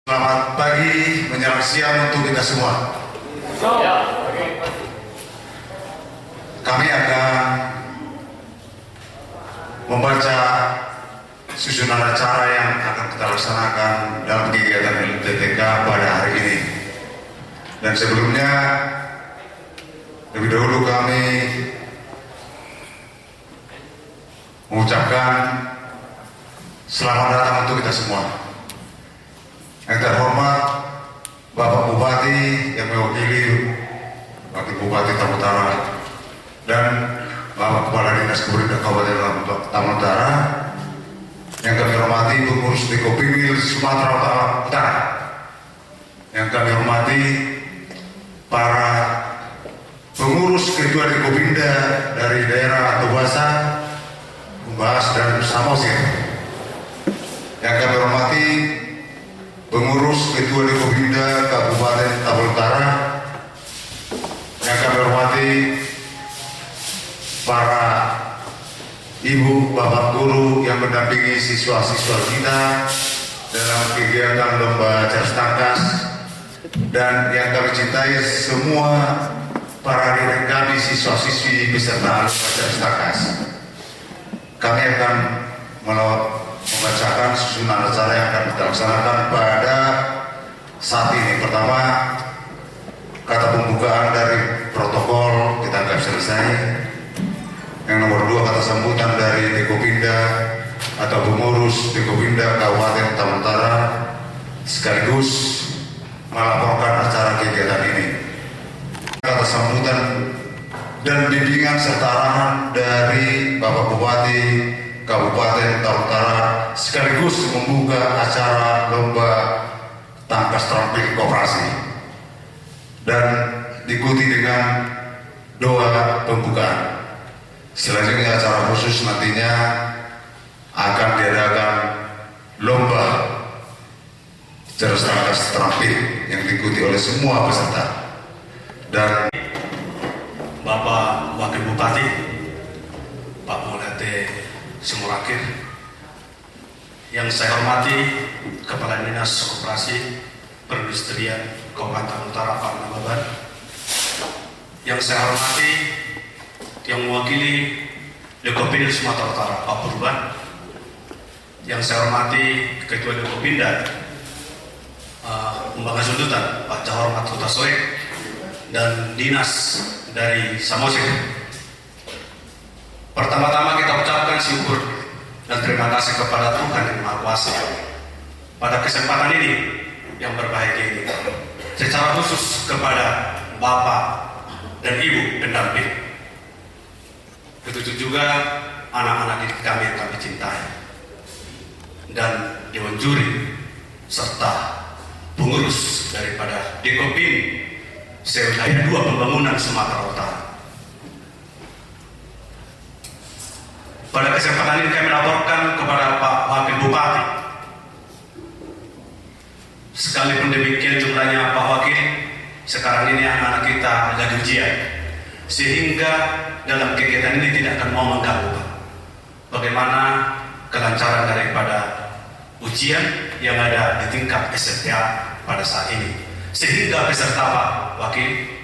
Selamat pagi menjelang siang untuk kita semua. Kami akan membaca susunan acara yang akan kita laksanakan dalam kegiatan LTTK pada hari ini. Dan sebelumnya, lebih dahulu kami mengucapkan selamat datang untuk kita semua. Yang terhormat Bapak Bupati yang mewakili Wakil Bupati Tamu Utara dan Bapak Kepala Dinas Kebudayaan Kabupaten Tamu Utara, yang kami hormati pengurus Dekopimil Sumatera Utara, yang kami hormati para pengurus ketua Dekopinda dari daerah Tobasa, Umbas dan Samosir, yang kami hormati pengurus ketua Dekopinda Kabupaten Tamu Utara, yang kami hormati para ibu, bapak guru yang mendampingi siswa-siswa kita dalam kegiatan lomba cerdas tangkas, dan yang kami cintai semua para adik kami, siswa-siswi peserta lomba cerdas tangkas. Kami akan membacakan susunan acara yang akan kita laksanakan pada saat ini. Pertama, kata pembukaan dari protokol kita anggap selesai. Yang nomor 2, kata sambutan dari Dekopinda atau pengurus Dekopinda Kabupaten Tamu Utara sekaligus melaporkan acara kegiatan ini. Kata sambutan dan bimbingan serta arahan dari Bapak Bupati Kabupaten Tamu Utara sekaligus membuka acara lomba tangkas terampil koperasi dan diikuti dengan doa pembukaan. Selanjutnya acara khusus nantinya akan diadakan lomba cerdas tangkas terampil yang diikuti oleh semua peserta. Dan Bapak Wakil Bupati Pak Mulate Sumurakir, yang saya hormati Kepala Dinas Koperasi Perindustrian Kabupaten Tamu Utara Pak Nababan, yang saya hormati yang mewakili Dekopinda Sumatera Utara Pak Purban, yang saya hormati Ketua Dekopinda Lembaga Sundutan Pak Cahormat Hutasoe, dan dinas dari Samosir. Pertama-tama kita ucapkan syukur dan terima kasih kepada Tuhan Yang Maha Kuasa pada kesempatan ini yang berbahagia ini, secara khusus kepada Bapak dan Ibu pendamping. Begitu juga anak-anak didik kami yang kami cintai, dan Dewan Juri serta pengurus daripada Dekopin Sewilayah 2 Pembangunan Sumatera Utara. Pada kesempatan ini kami laporkan kepada Pak Wakil Bupati, sekalipun demikian jumlahnya Pak Wakil, sekarang ini anak-anak kita lagi ujian, sehingga dalam kegiatan ini tidak akan mau mengganggu Pak. Bagaimana kelancaran daripada ujian yang ada di tingkat SMTA pada saat ini, sehingga peserta Pak Wakil,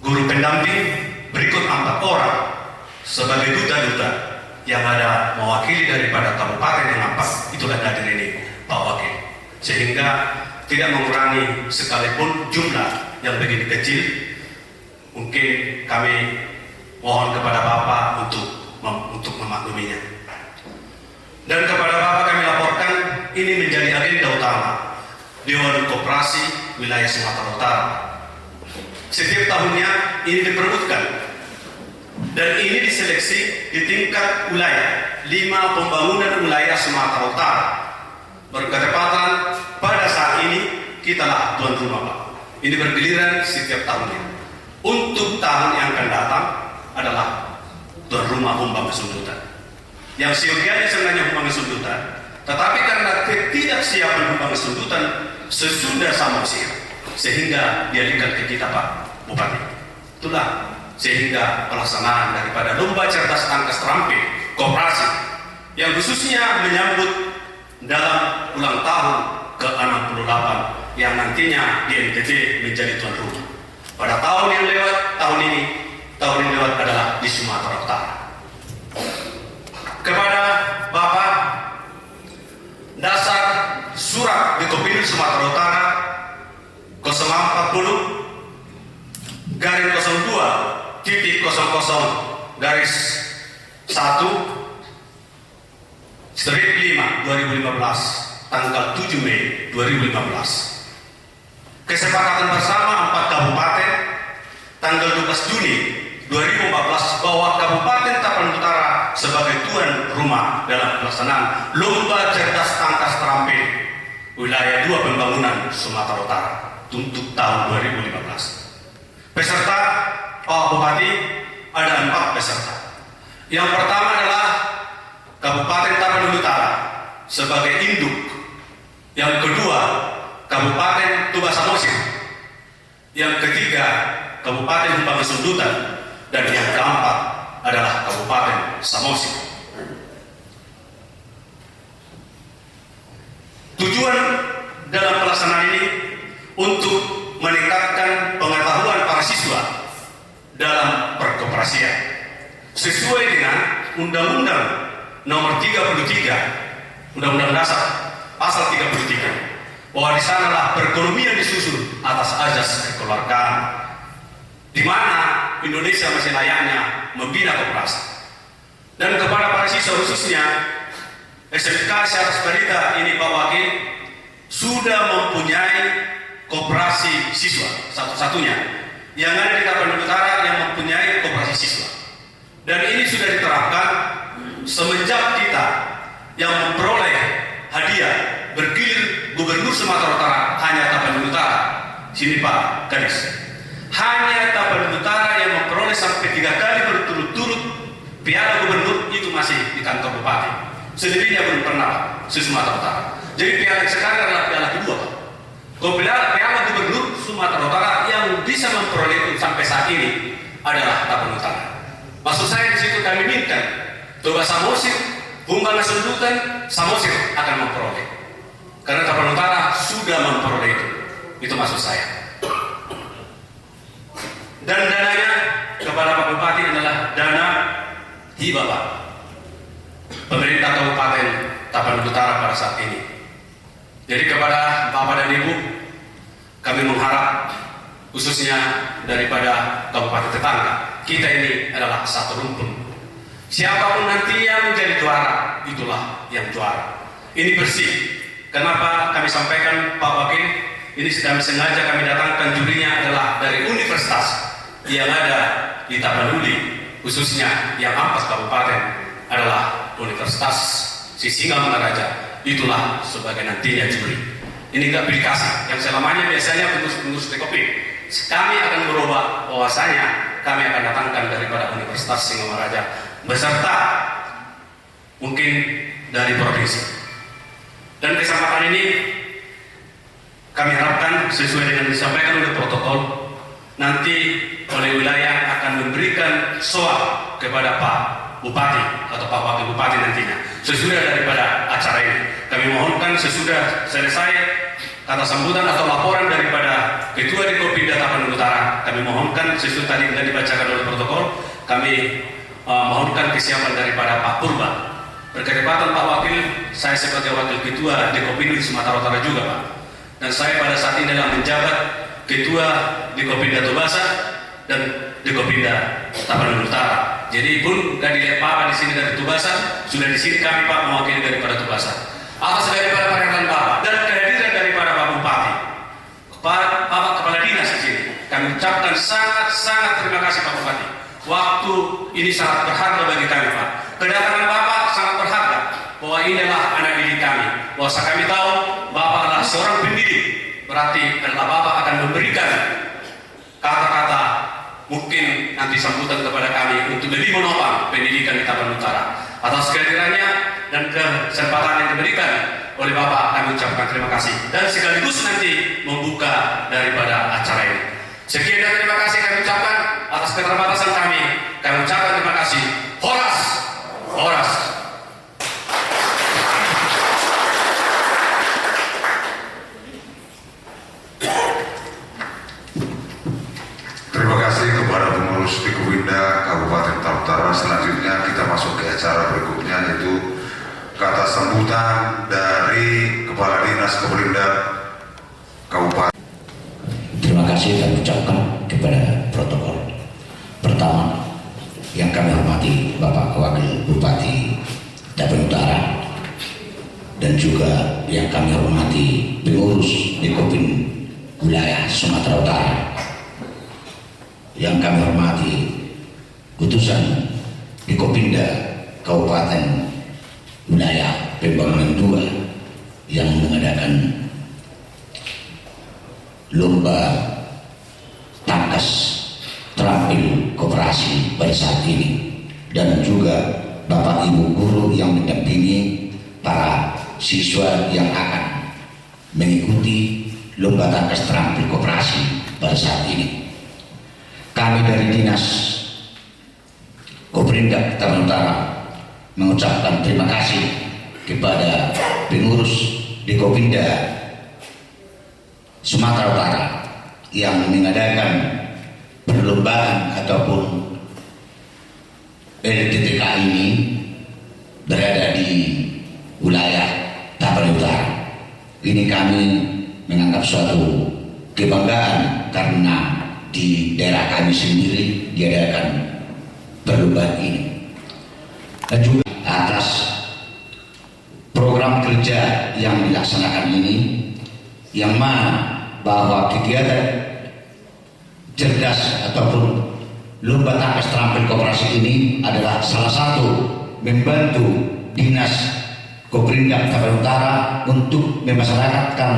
guru pendamping berikut 4 orang sebagai duta-duta yang ada mewakili daripada kabupaten yang 4, itulah hadir ini Pak Wakil, sehingga tidak mengurangi sekalipun jumlah yang begini kecil. Mungkin kami mohon kepada Bapak untuk memakluminya. Dan kepada Bapak kami laporkan, ini menjadi agenda utama Dewan Koperasi Wilayah Sumatera Utara. Setiap tahunnya ini diperebutkan, dan ini diseleksi di tingkat wilayah 5 pembangunan wilayah Sumatera Utara. Berketepatan pada saat ini kita lah tuan rumah Pak. Ini bergiliran setiap tahunnya. Untuk tahun yang akan datang adalah tuan rumah Humbang Kesundutan, yang siogianya sebenarnya Humbang Kesundutan, tetapi karena ketidaksiapan Humbang Kesundutan sesudah Samosir, sehingga dialihkan ke kita Pak Bupati. Itulah sehingga pelaksanaan daripada lomba cerdas tangkas terampil koperasi yang khususnya menyambut dalam ulang tahun ke-60 yang nantinya di NTT menjadi tuan rumah. Pada tahun yang lewat, tahun yang lewat adalah di Sumatera Utara. Kepada Bapak, dasar surat Bikopindu Sumatera Utara 040 garis 02.00 garis 1 strip 5 2015 tanggal 7 Mei 2015. Kesepakatan bersama 4 kabupaten tanggal 12 Juni 2014 bahwa Kabupaten Tapanuli Utara sebagai tuan rumah dalam pelaksanaan Lomba Cerdas Tangkas Terampil Wilayah 2 Pembangunan Sumatera Utara untuk tahun 2015. Peserta Pak Bupati ada 4 peserta. Yang pertama adalah Kabupaten Tapanuli Utara sebagai induk. Yang kedua Kabupaten Tuba Samosir. Yang ketiga Kabupaten Humbang Sundutan. Dan yang keempat adalah Kabupaten Samosir. Tujuan dalam pelaksanaan ini untuk meningkatkan pengetahuan para siswa dalam perkoperasian sesuai dengan Undang-Undang Nomor 33 Undang-Undang Dasar Pasal 33 bahwa di sanalah perekonomian disusun atas azas kekeluargaan, di mana Indonesia masih layaknya membina koperasi. Dan kepada para siswa khususnya SMK Syarif Barita ini Pak Wakil sudah mempunyai koperasi siswa satu-satunya yang ada di Tapanuli Utara yang mempunyai koperasi siswa. Dan ini sudah diterapkan semenjak kita yang memperoleh hadiah bergilir Gubernur Sumatera Utara hanya Tapanuli Utara. Sini Pak Gadis. Hanya Tapanuli Utara yang memperoleh sampai 3 kali berturut-turut piala gubernur itu masih di kantor bupati. Selebihnya belum pernah di Sumatera Utara. Jadi piala sekarang adalah piala kedua. Kalau piala gubernur Sumatera Utara yang bisa memperoleh itu sampai saat ini adalah Tapanuli Utara. Maksud saya di situ kami minta Toba Samosir, Humbang Sundutan, Samosir akan memperoleh. Karena Tapanuli Utara sudah memperoleh itu. Itu maksud saya. Dan dananya kepada Pak Bupati adalah dana hibah Pak pemerintah Kabupaten Tapanuli Utara pada saat ini. Jadi kepada Bapak dan Ibu, kami mengharap khususnya daripada Kabupaten tetangga, kita ini adalah satu rumpun. Siapapun nanti yang menjadi juara, itulah yang juara. Ini bersih. Kenapa kami sampaikan Pak Wakil? Ini sedang sengaja kami datangkan jurinya adalah dari universitas yang ada di Tapanuli, khususnya yang 4 kabupaten adalah Universitas Sisingamangaraja. Itulah sebagai nantinya juri. Ini enggak aplikasi yang selamanya biasanya pengurus TKP. Kami akan merubah bahwasanya kami akan datangkan daripada Universitas Singamangaraja beserta mungkin dari provinsi. Dan kesempatan ini kami harapkan sesuai dengan disampaikan oleh protokol, nanti oleh wilayah akan memberikan soal kepada Pak Bupati atau Pak Wakil Bupati nantinya sesudah daripada acara ini. Kami mohonkan sesudah selesai kata sambutan atau laporan daripada Ketua Dikopinda Tapanuli Utara, kami mohonkan sesudah tadi sudah dibacakan oleh protokol, kami mohonkan kesiapan daripada Pak Purba. Berketepatan Pak Wakil, saya sebagai Wakil Ketua Dikopinda di Sumatera Utara juga Pak, dan saya pada saat ini adalah menjabat Ketua Dikopinda Tobasa dan Dikopinda Tapanuli Utara. Jadi pun nggak dilihat Bapak di sini dari Tobasa, sudah di sini kami Pak mewakili daripada Tobasa. Atas daripada pernyataan Bapak dan kehadiran daripada Pak Bupati, Bapak Kepala Dinas di sini, kami ucapkan sangat terima kasih Pak Bupati. Waktu ini sangat berharga bagi kami Pak. Kedatangan Bapak sangat berharga. Bahwa ini adalah anak didik kami. Bahwa kami tahu Bapak adalah seorang pendidik. Berarti adalah Bapak akan memberikan kata-kata mungkin nanti sambutan kepada kami untuk lebih menopang pendidikan di Tapanuli Utara. Atas kehadirannya dan kesempatan yang diberikan oleh Bapak, kami ucapkan terima kasih dan sekaligus nanti membuka daripada acara ini. Sekian dan terima kasih kami ucapkan atas keterbatasan kami. Kami ucapkan terima kasih. Horas, horas. Kopinda Kabupaten Taru Utara. Selanjutnya kita masuk ke acara berikutnya, yaitu kata sambutan dari Kepala Dinas Kopinda Kabupaten. Terima kasih kami ucapkan kepada protokol. Pertama, yang kami hormati Bapak Wakil Bupati Tapanuli Utara, dan juga yang kami hormati pengurus di Kopin wilayah Sumatera Utara, yang kami hormati utusan di Kopinda Kabupaten wilayah Pembangunan 2 yang mengadakan lomba tangkas terampil koperasi pada saat ini, dan juga Bapak Ibu guru yang mendampingi para siswa yang akan mengikuti lomba tangkas terampil koperasi pada saat ini. Kami dari Dinas Kopinda Tapanuli Utara mengucapkan terima kasih kepada pengurus di Kopinda Sumatera Utara yang mengadakan perlombaan ataupun LTTK ini berada di wilayah Tapanuli Utara. Ini kami menganggap suatu kebanggaan karena di daerah kami sendiri diadakan perlombaan ini, dan juga atas program kerja yang dilaksanakan ini, yang mana bahwa kegiatan cerdas ataupun lomba tangkas terampil koperasi ini adalah salah satu membantu Dinas Kopinda Tapanuli Utara untuk memasyarakatkan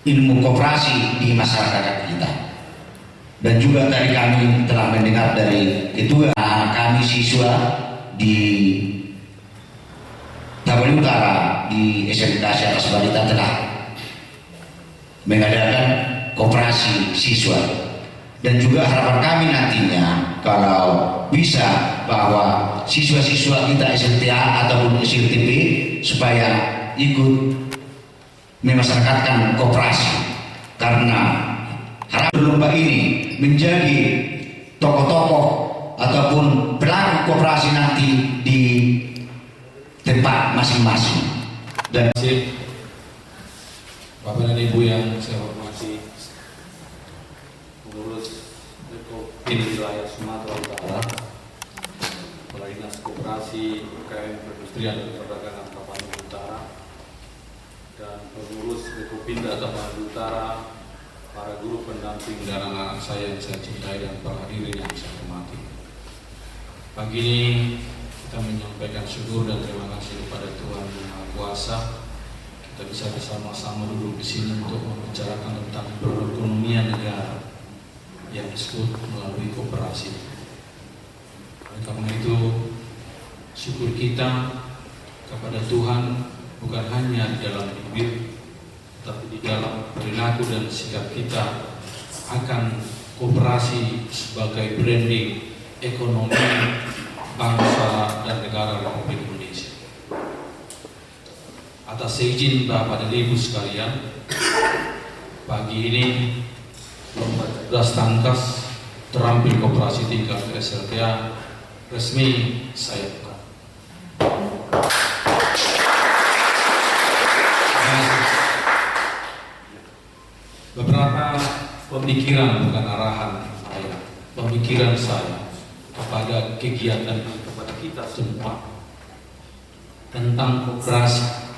ilmu koperasi di masyarakat kita. Dan juga tadi kami telah mendengar dari ketua anak kami siswa di Tapanuli Utara di SMK Atas Balita telah mengadakan koperasi siswa, dan juga harapan kami nantinya kalau bisa bahwa siswa-siswa kita SLTA ataupun SLTP supaya ikut memasyarakatkan koperasi, karena harapan lomba ini menjadi tokoh-tokoh ataupun pelaku koperasi nanti di tempat masing-masing. Dan Bapak dan Ibu yang saya hormati, pengurus Kopin wilayah Sumatera Utara, Kepala Dinas Koperasi, UKM, Perindustrian dan Perdagangan Tapanuli Utara, dan pengurus Kopinda Tapanuli Utara, para guru pendamping dan anak-anak saya yang saya cintai, dan para hadirin yang saya hormati. Pagi ini kita menyampaikan syukur dan terima kasih kepada Tuhan Yang Maha Kuasa. Kita bisa bersama-sama duduk di sini untuk membicarakan tentang perekonomian negara yang disebut melalui koperasi. Oleh karena itu, syukur kita kepada Tuhan bukan hanya di dalam bibir, tapi di dalam perilaku dan sikap kita akan koperasi sebagai branding ekonomi bangsa dan negara Republik Indonesia. Atas izin Bapak dan Ibu sekalian, pagi ini lomba cerdas tangkas terampil koperasi tingkat SLTA resmi saya buka. Beberapa pemikiran, bukan arahan saya, pemikiran saya kepada kegiatan kepada kita semua tentang koperasi.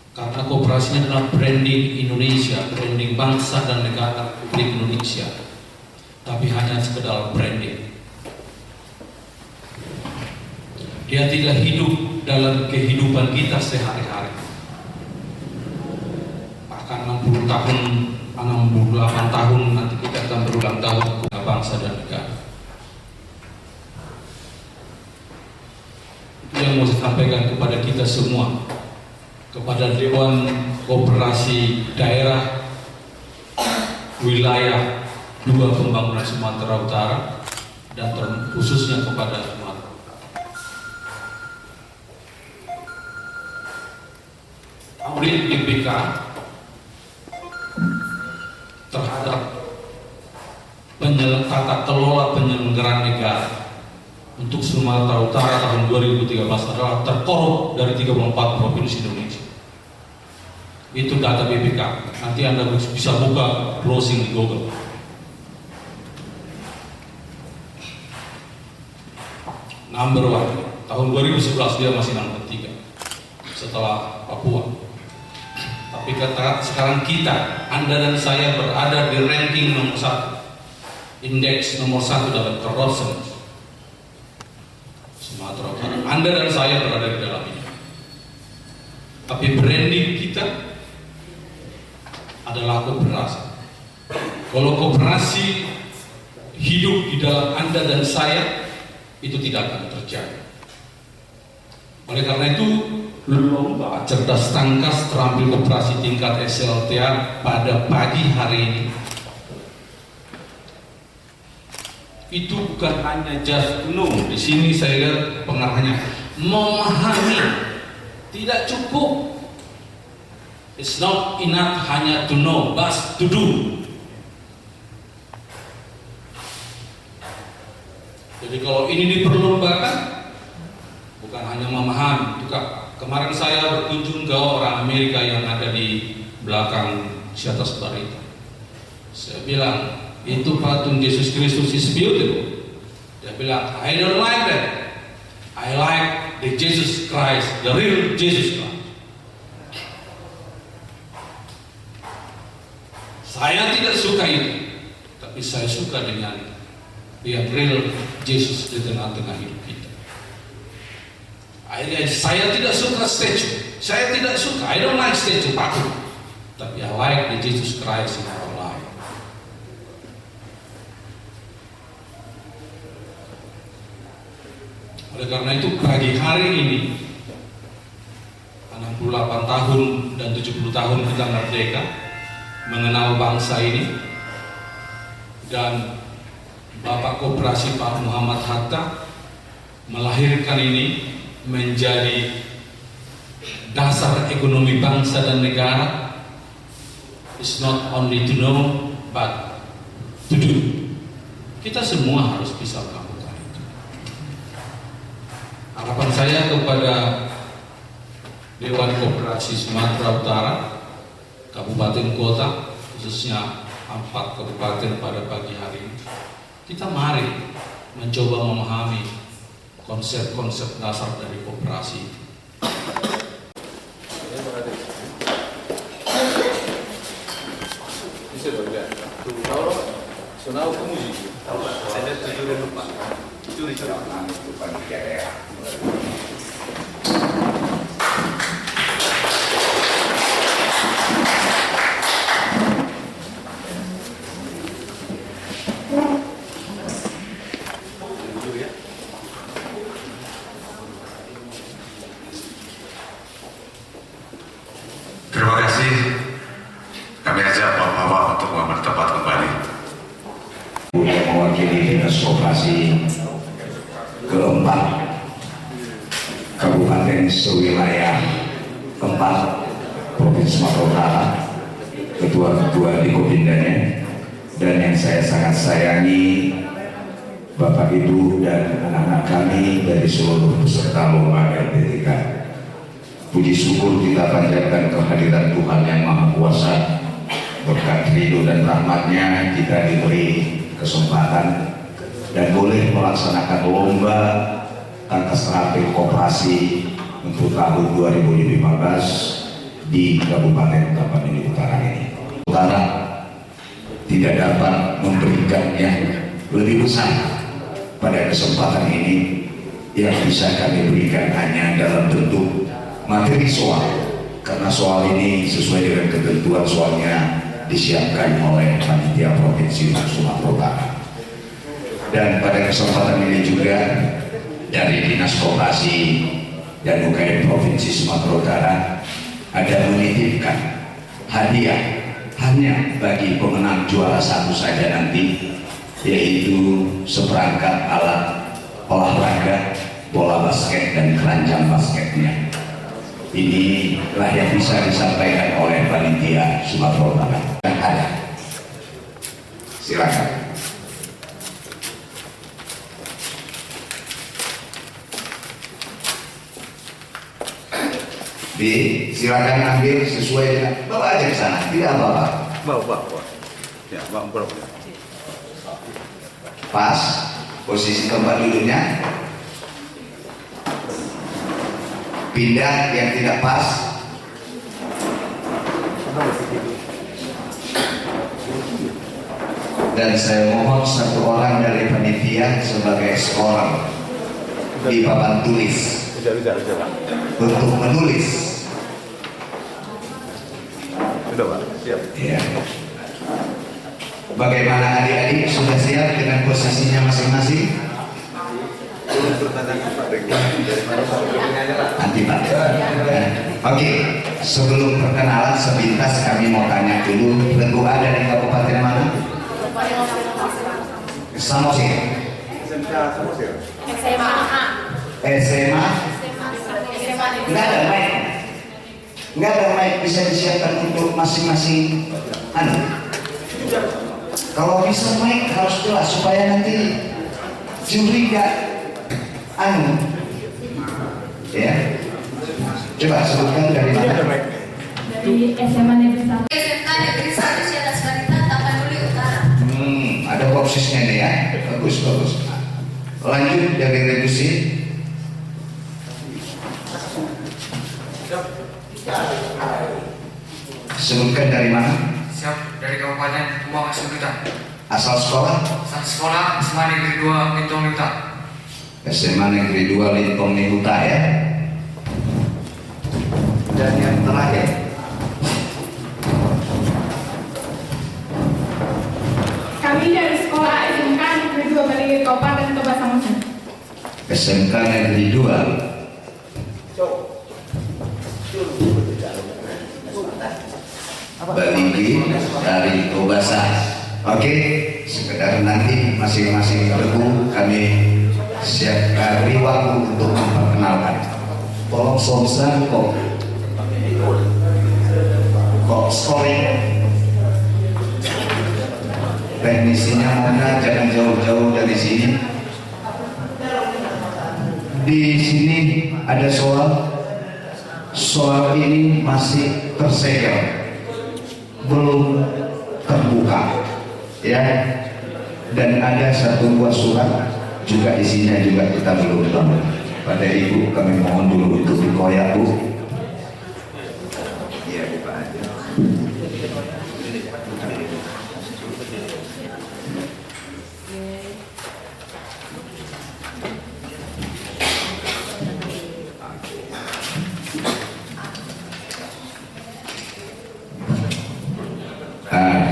Karena koperasi adalah branding Indonesia, branding bangsa dan negara Republik Indonesia, tapi hanya sekedar branding. Dia tidak hidup dalam kehidupan kita sehari-hari. Bahkan 60 tahun, 68 tahun nanti kita akan berulang tahun bangsa dan negara. Itu yang mau saya sampaikan kepada kita semua, kepada Dewan Koperasi Daerah Wilayah 2 Pembangunan Sumatera Utara, dan khususnya kepada Sumatera Utara. Audit BPK terhadap tata kelola penyelenggaraan negara untuk Sumatera Utara tahun 2013 adalah terkorup dari 34 provinsi Indonesia. Itu data BPK. Nanti Anda bisa buka browsing di Google. Number 1, tahun 2011 dia masih nomor 3 setelah Papua. Tapi sekarang kita, Anda dan saya berada di ranking nomor 1, indeks nomor 1 dalam corruption Sumatera Utara. Anda dan saya berada di dalam ini. Tapi branding kita adalah koperasi. Kalau koperasi hidup di dalam Anda dan saya, itu tidak akan terjadi. Oleh karena itu, lomba cerdas tangkas terampil koperasi tingkat SLTA pada pagi hari ini itu bukan hanya just to know. Di sini saya lihat pengarahnya memahami, tidak cukup. It's not enough hanya to know, but to do. Jadi kalau ini diperlombakan, bukan hanya memahami. Kemarin saya berkunjung ke orang Amerika yang ada di belakang di atas barita. Saya bilang, itu patung Yesus Kristus is beautiful. Dia bilang, I don't like that. I like the Jesus Christ, the real Jesus Christ. Saya tidak suka itu, tapi saya suka dengan yang real Yesus di tengah-tengah hidup kita. Saya tidak suka statue. Saya tidak suka. I don't like statue patung. Tapi I like the Jesus Christ in our life. Oleh karena itu pagi hari ini 68 tahun dan 70 tahun kita merdeka, mengenal bangsa ini, dan Bapak Koperasi Pak Muhammad Hatta melahirkan ini menjadi dasar ekonomi bangsa dan negara. It's not only to know, but to do. Kita semua harus bisa melakukan itu. Harapan saya kepada Dewan Koperasi Sumatera Utara, kabupaten kota, khususnya 4 kabupaten pada pagi hari ini, kita mari mencoba memahami konsep-konsep dasar dari koperasi. Terima kasih. Kami ajak Bapak-Bapak untuk mengambil tempat kembali. Yang mewakili Dinas Koperasi keempat Kabupaten sewilayah 4 Provinsi Sumatera Utara, ketua-ketua di Kopindanya, dan yang saya sangat sayangi Bapak Ibu dan anak-anak kami dari seluruh peserta lomba LPTK. Puji syukur kita panjatkan kehadiran Tuhan yang Maha Kuasa. Berkat ridho dan rahmatnya kita diberi kesempatan dan boleh melaksanakan lomba tangkas terampil koperasi untuk tahun 2015 di Kabupaten Tapanuli Utara ini. Utara tidak dapat memberikan yang lebih besar pada kesempatan ini. Yang bisa kami berikan hanya dalam bentuk materi soal, karena soal ini sesuai dengan ketentuan soalnya disiapkan oleh Panitia Provinsi Sumatera Utara. Dan pada kesempatan ini juga dari Dinas Koperasi dan UKM Provinsi Sumatera Utara ada menitipkan hadiah hanya bagi pemenang juara 1 saja nanti, yaitu seperangkat alat olahraga bola basket dan keranjang basketnya. Inilah yang bisa disampaikan oleh Panitia Sumatera Utara. Dan ada, silakan. B, silakan ambil sesuai dengan bawa aja ke sana, tidak apa-apa. Bawa. Ya, bawa. Pas posisi tempat duduknya. Pindah yang tidak pas. Dan saya mohon satu orang dari panitia sebagai seorang di papan tulis Bisa, Pak. untuk menulis. Sudah, Pak. Siap. Ya. Bagaimana adik-adik sudah siap dengan posisinya masing-masing? Nanti Pak. Oke, sebelum perkenalan sepintas kami mau tanya dulu, Regu A dari kabupaten mana? Samosir. SMA. Nggak ada mic. Nggak ada mic, bisa disiapkan untuk masing-masing. Kalau bisa mic harus jelas supaya nanti curiga. Ya. Coba sebutkan dari mana? Dari SMA Negeri 1. SMK Negeri 1 Siatas Barita, Tapanuli Utara. Ada boxesnya nih ya. Bagus. Lanjut dari reduksi. Sebutkan dari mana? Siap, dari Kabupaten Kemang Asmita. Asal sekolah? Saat sekolah SMA Negeri 2 Lintong Yuta. SMA Negeri 2 Lintong Nihuta ya. Dan yang terakhir, Kami dari sekolah SMK Negeri 2 Balingir Kabupaten Toba Samosir. SMK Negeri 2. Balingir dari Tobasa. Oke, sekedar nanti masing-masing regu kami siapkan waktu untuk memperkenalkan. Tolong sonsan kok scoring. Teknisinya mana, jangan jauh-jauh dari sini. Di sini ada soal ini masih tersegel, belum terbuka ya, dan ada satu buah surat juga isinya juga kita belum tahu. Pada ibu kami mohon dulu untuk dikoyak bu. Iya buka aja.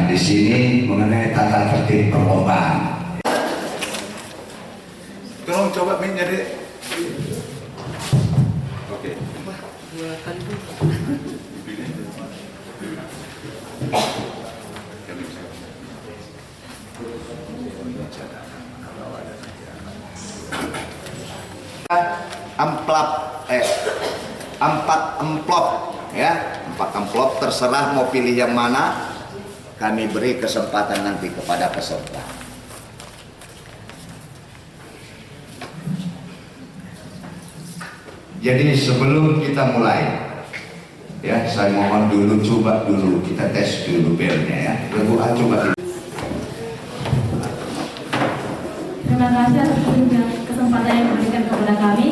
Di sini mengenai tata tertib perlombaan. Tolong coba mic-nya, Dek. Oke. Empat amplop ya, 4 amplop terserah mau pilih yang mana. Kami beri kesempatan nanti kepada peserta. Jadi sebelum kita mulai, ya saya mohon dulu, coba dulu kita tes dulu belnya ya. Regu A coba. Terima kasih atas kesempatan yang diberikan kepada kami.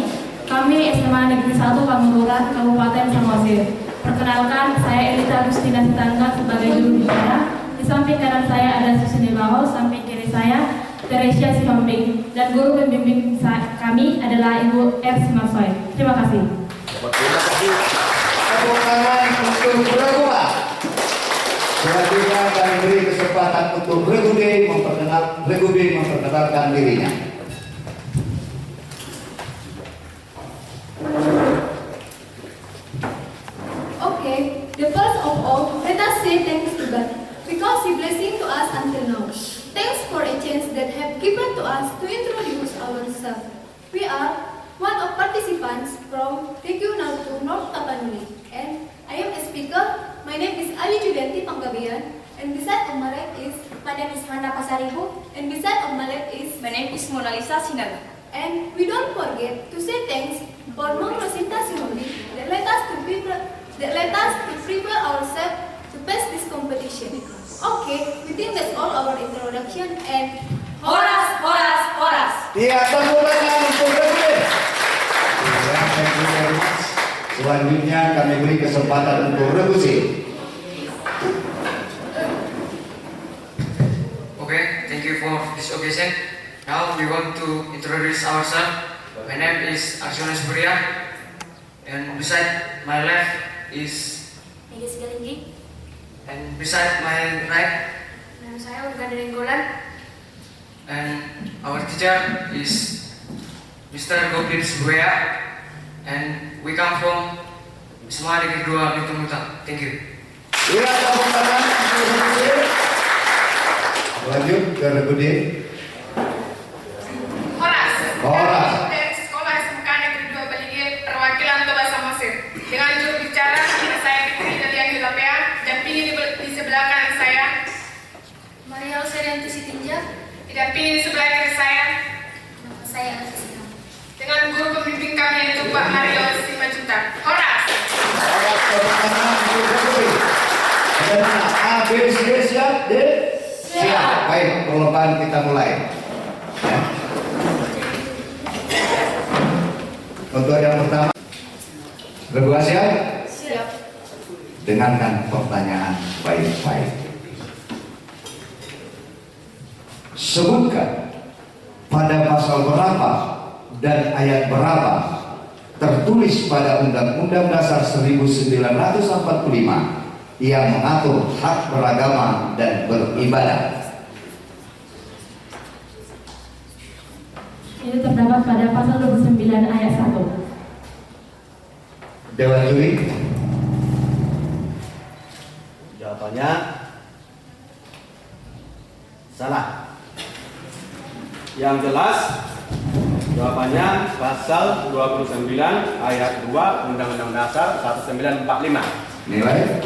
Kami SMA Negeri 1 Pangururan Kabupaten Samosir. Perkenalkan, saya Elita Agustina Sitangga sebagai juru bicara. Di samping kanan saya ada Susini Baho, samping kiri saya Teresia Sihombing, dan guru pembimbing kami adalah Ibu R. Simasoy. Terima kasih. Tepuk tangan untuk Regu A. Selanjutnya kami beri kesempatan untuk Regu B memperkenalkan dirinya. Okay, the first of all, let us say thanks to God because He blessing to us until now. Thanks for a chance that have given to us to introduce ourselves. We are one of participants from Regional 2 North Tapanuli, and I am a speaker. My name is Ali Julianti Panggabean, and beside of my left is My name is Hana Pasaribu. and beside of my left is My name is Mona Lisa Sinaga. and we don't forget to say thanks Por non Rosita Simuli, that let us to prepare ourselves to pass this competition. Okay, we think that's all our introduction and Horas, horas, horas. Iya, tepuk tangan untuk Rebudi. Ya, thank you very much. Selanjutnya kami beri kesempatan untuk Rebudi. Okay, thank you for this occasion. Now we want to introduce ourselves. My name is Arsiones Buria, and beside my left is, Megis Galinggi. and beside my right, Nama saya Olga Derenggolan. and our teacher is Mr. Goblin Subuya, and we come from SMA Negeri 2 Bintang Utang. Thank you. Iya, tepuk tangan untuk Rebudi. Lanjut ke Rebudi. Horas. Horas. Dari Sekolah SMK Negeri 2 Balige, perwakilan Bahasa Mesir. Dengan juru bicara, saya Fitri Dalian Hilapea, dampingi di sebelah kanan saya. Maria Oserianti Sitinja. Didampingi di sebelah kiri saya. Nama saya Anasina. Dengan guru pembimbing kami yaitu Pak Mario Simajuta. Horas. Horas, tepuk tangan untuk Rebudi. Bagaimana? A, B, C, siap? D? Siap. Baik, perlombaan kita mulai. Ya. Untuk yang pertama, Rebudi siap? siap. Dengarkan pertanyaan baik-baik. Sebutkan pada pasal berapa dan ayat berapa tertulis pada Undang-Undang Dasar 1945 yang mengatur hak beragama dan beribadah. Ini terdapat pada pasal 29 ayat 1. Dewan juri, Jawabannya salah. Yang jelas jawabannya pasal 29 ayat 2 Undang-Undang Dasar 1945. nilai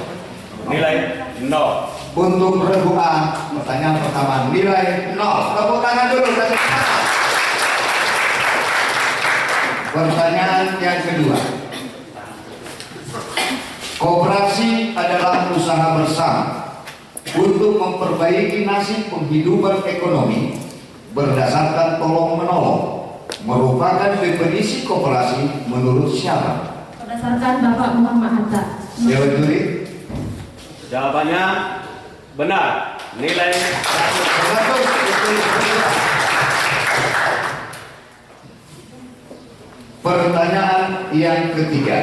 Nilai 0. untuk Rebu A, pertanyaan pertama nilai 0. Tepuk tangan dulu. Tepuk tangan. Pertanyaan yang kedua. Koperasi adalah usaha bersama untuk memperbaiki nasib penghidupan ekonomi berdasarkan tolong-menolong. Merupakan definisi koperasi menurut siapa? Berdasarkan Bapak Muhammad Hatta. Dewan juri, Jawabannya benar. Nilai 100 untuk kedua. Pertanyaan yang ketiga.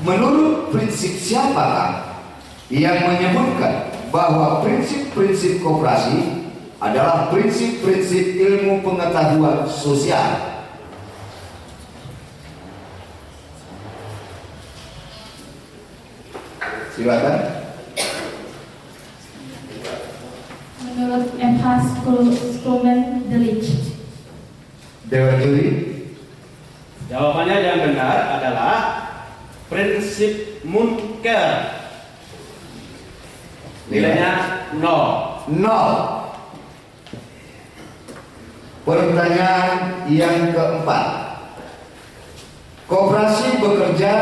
Menurut prinsip siapakah yang menyebutkan bahwa prinsip-prinsip koperasi adalah prinsip-prinsip ilmu pengetahuan sosial? Silakan. Menurut FH Schoolman Delitzsch. Dewan juri, Jawabannya yang benar adalah prinsip Munker. Nilainya 0. 0. Pertanyaan yang keempat. Koperasi bekerja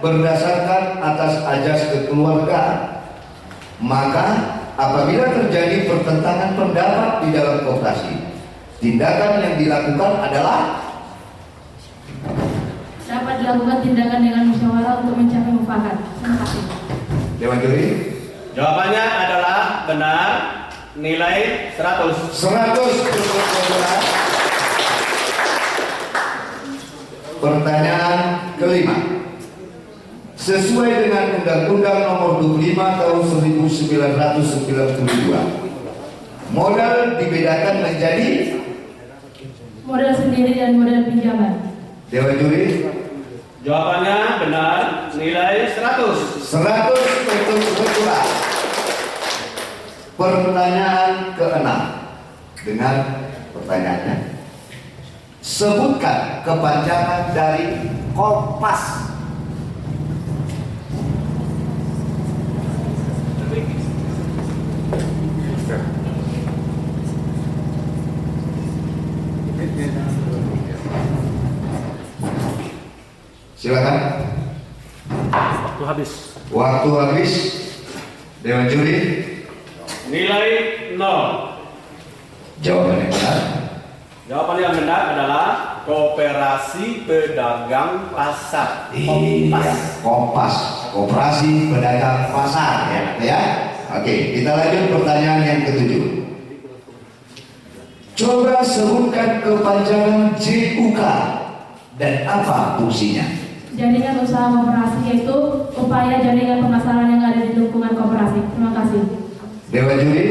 berdasarkan atas ajas kekeluargaan. Maka apabila terjadi pertentangan pendapat di dalam koperasi, tindakan yang dilakukan adalah Dapat dilakukan tindakan dengan musyawarah untuk mencapai mufakat. Terima kasih. Dewan juri, Jawabannya adalah benar. Nilai 100. 100 untuk benar. Pertanyaan kelima. Sesuai dengan Undang-Undang Nomor 25 Tahun 1992, modal dibedakan menjadi Modal sendiri dan modal pinjaman. Dewan juri, Jawabannya benar. Nilai 100. 100 untuk berdua. Pertanyaan keenam. Dengar pertanyaannya. Sebutkan kepanjangan dari Kopas. Silakan. Waktu habis. Waktu habis. Dewan juri. Nilai 0. Jawaban yang benar. Jawaban yang benar adalah Koperasi Pedagang Pasar. Iya, Kompas, Koperasi Pedagang Pasar ya. Oke, kita lanjut pertanyaan yang ketujuh. Coba sebutkan kepanjangan JUK dan apa fungsinya? Jaringan usaha koperasi yaitu upaya jaringan pemasaran yang ada di lingkungan koperasi. Terima kasih. Dewan juri.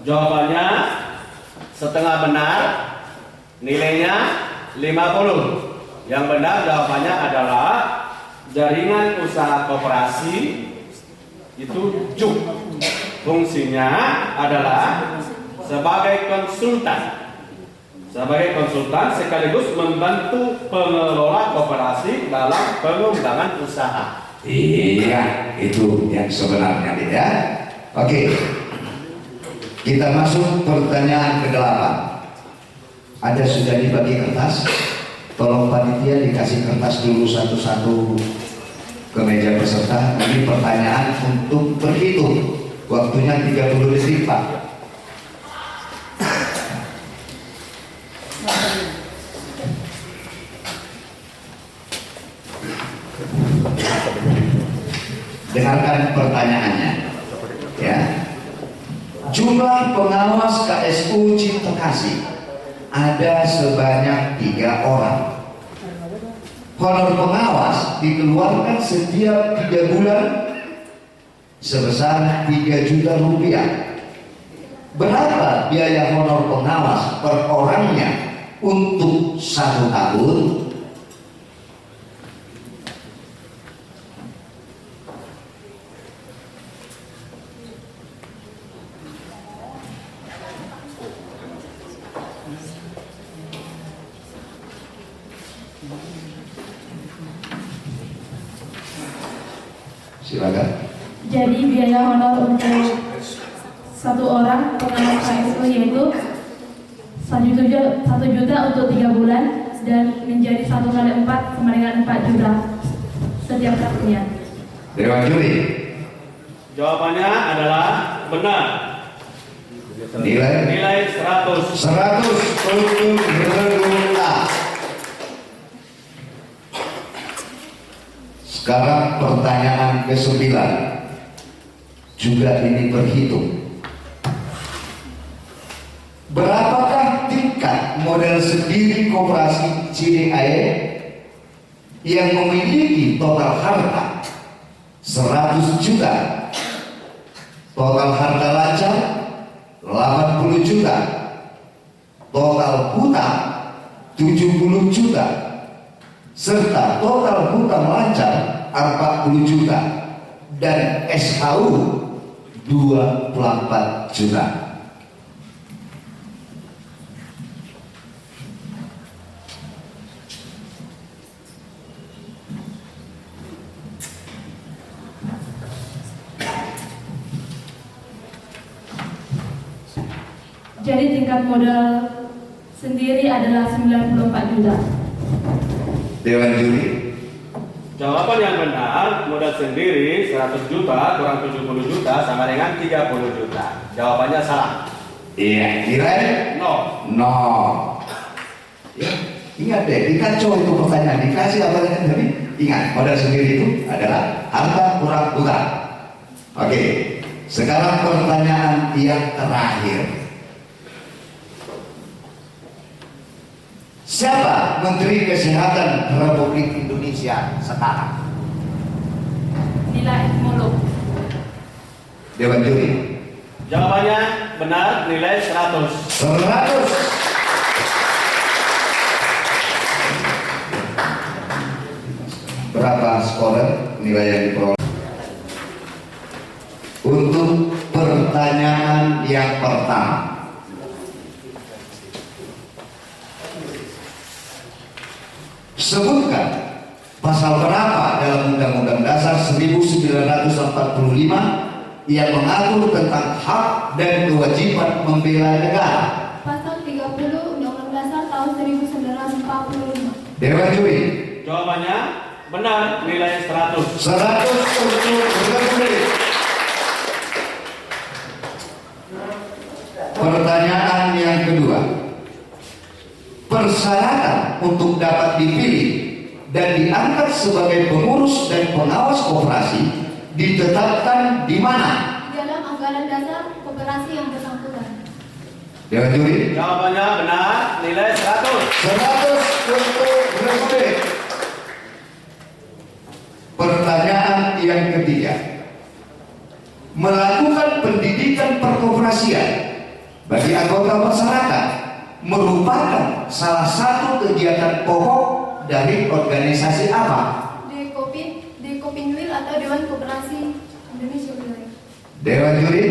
Jawabannya setengah benar, nilainya 50. Yang benar jawabannya adalah jaringan usaha koperasi itu JUK. Fungsinya adalah sebagai konsultan sekaligus membantu pengelola koperasi dalam pengembangan usaha. Iya, itu yang sebenarnya ya. Oke. Kita masuk pertanyaan ke-8. Ada sudah dibagi kertas? Tolong panitia dikasih kertas dulu satu-satu ke meja peserta. Ini pertanyaan untuk berhitung. Waktunya 30 detik, Pak. Dengarkan pertanyaannya. Ya. Jumlah pengawas KSU Cipta Kasih ada sebanyak 3 orang. Honor pengawas dikeluarkan setiap 3 bulan sebesar 3 juta rupiah. Berapa biaya honor pengawas per orangnya untuk 1 tahun? Silakan. Jadi biaya honor untuk 1 orang pengawas KSU yaitu 1 juta untuk 3 bulan dan menjadi 1 kali 4 sama dengan 4 juta setiap tahunnya. Dewan juri. Jawabannya adalah benar. Nilai 100. 100 untuk regular. Sekarang pertanyaan ke-9 juga ini berhitung. Berapakah tingkat modal sendiri koperasi CDAE yang memiliki total harta 100 juta, total harta lancar 80 juta, total hutang 70 juta, serta total hutang lancar 40 juta dan SHU 24 juta. Jadi tingkat modal sendiri adalah 94 juta. Dewan juri. Jawaban yang benar, modal sendiri 100 juta kurang 70 juta sama dengan 30 juta. Jawabannya salah. Iya, nilai 0. 0. Ya, ingat deh, dikacau itu pertanyaan, dikasih apa yang tadi? Ingat, modal sendiri itu adalah harta kurang hutang. Oke, sekarang pertanyaan yang terakhir. Siapa Menteri Kesehatan Republik Indonesia sekarang? Nilai muluk. Dewan juri. Jawabannya benar, nilai 100. 100. Berapa skorer nilai yang diperoleh? Untuk pertanyaan yang pertama, sebutkan pasal berapa dalam Undang-Undang Dasar 1945 yang mengatur tentang hak dan kewajiban membela negara. Pasal 30 Undang-Undang Dasar tahun 1945. Dewan juri. Jawabannya benar, nilai 100. 100 untuk berjuri. Pertanyaan yang kedua. Persyaratan untuk dapat dipilih dan diangkat sebagai pengurus dan pengawas koperasi ditetapkan di mana? Di dalam anggaran dasar koperasi yang bersangkutan. Dewan juri. Jawabannya benar, nilai 100. 100 untuk berjuri. Pertanyaan yang ketiga. Melakukan pendidikan perkoperasian bagi anggota masyarakat merupakan salah satu kegiatan pokok dari organisasi apa? Dekopinwil atau Dewan Koperasi Indonesia Wilayah. Dewan juri.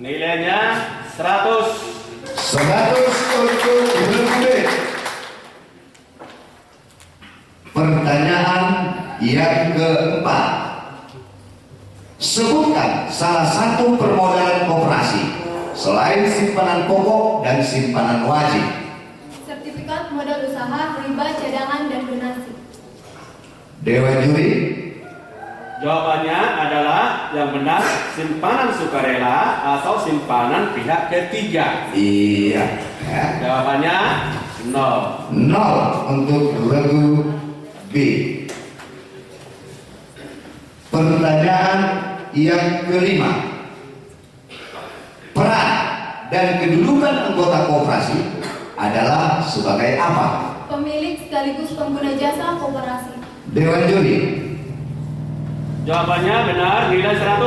Nilainya 100. 100 untuk berjuri. Pertanyaan yang keempat. Sebutkan salah satu permodalan koperasi selain simpanan pokok dan simpanan wajib. Sertifikat modal usaha, riba, cadangan, dan donasi. Dewan juri. Jawabannya adalah yang benar, simpanan sukarela atau simpanan pihak ketiga. Iya. Ya. Jawabannya 0. 0 untuk regu B. Pertanyaan yang kelima. Peran dan kedudukan anggota koperasi adalah sebagai apa? Pemilik sekaligus pengguna jasa koperasi. Dewan juri. Jawabannya benar, nilai 100.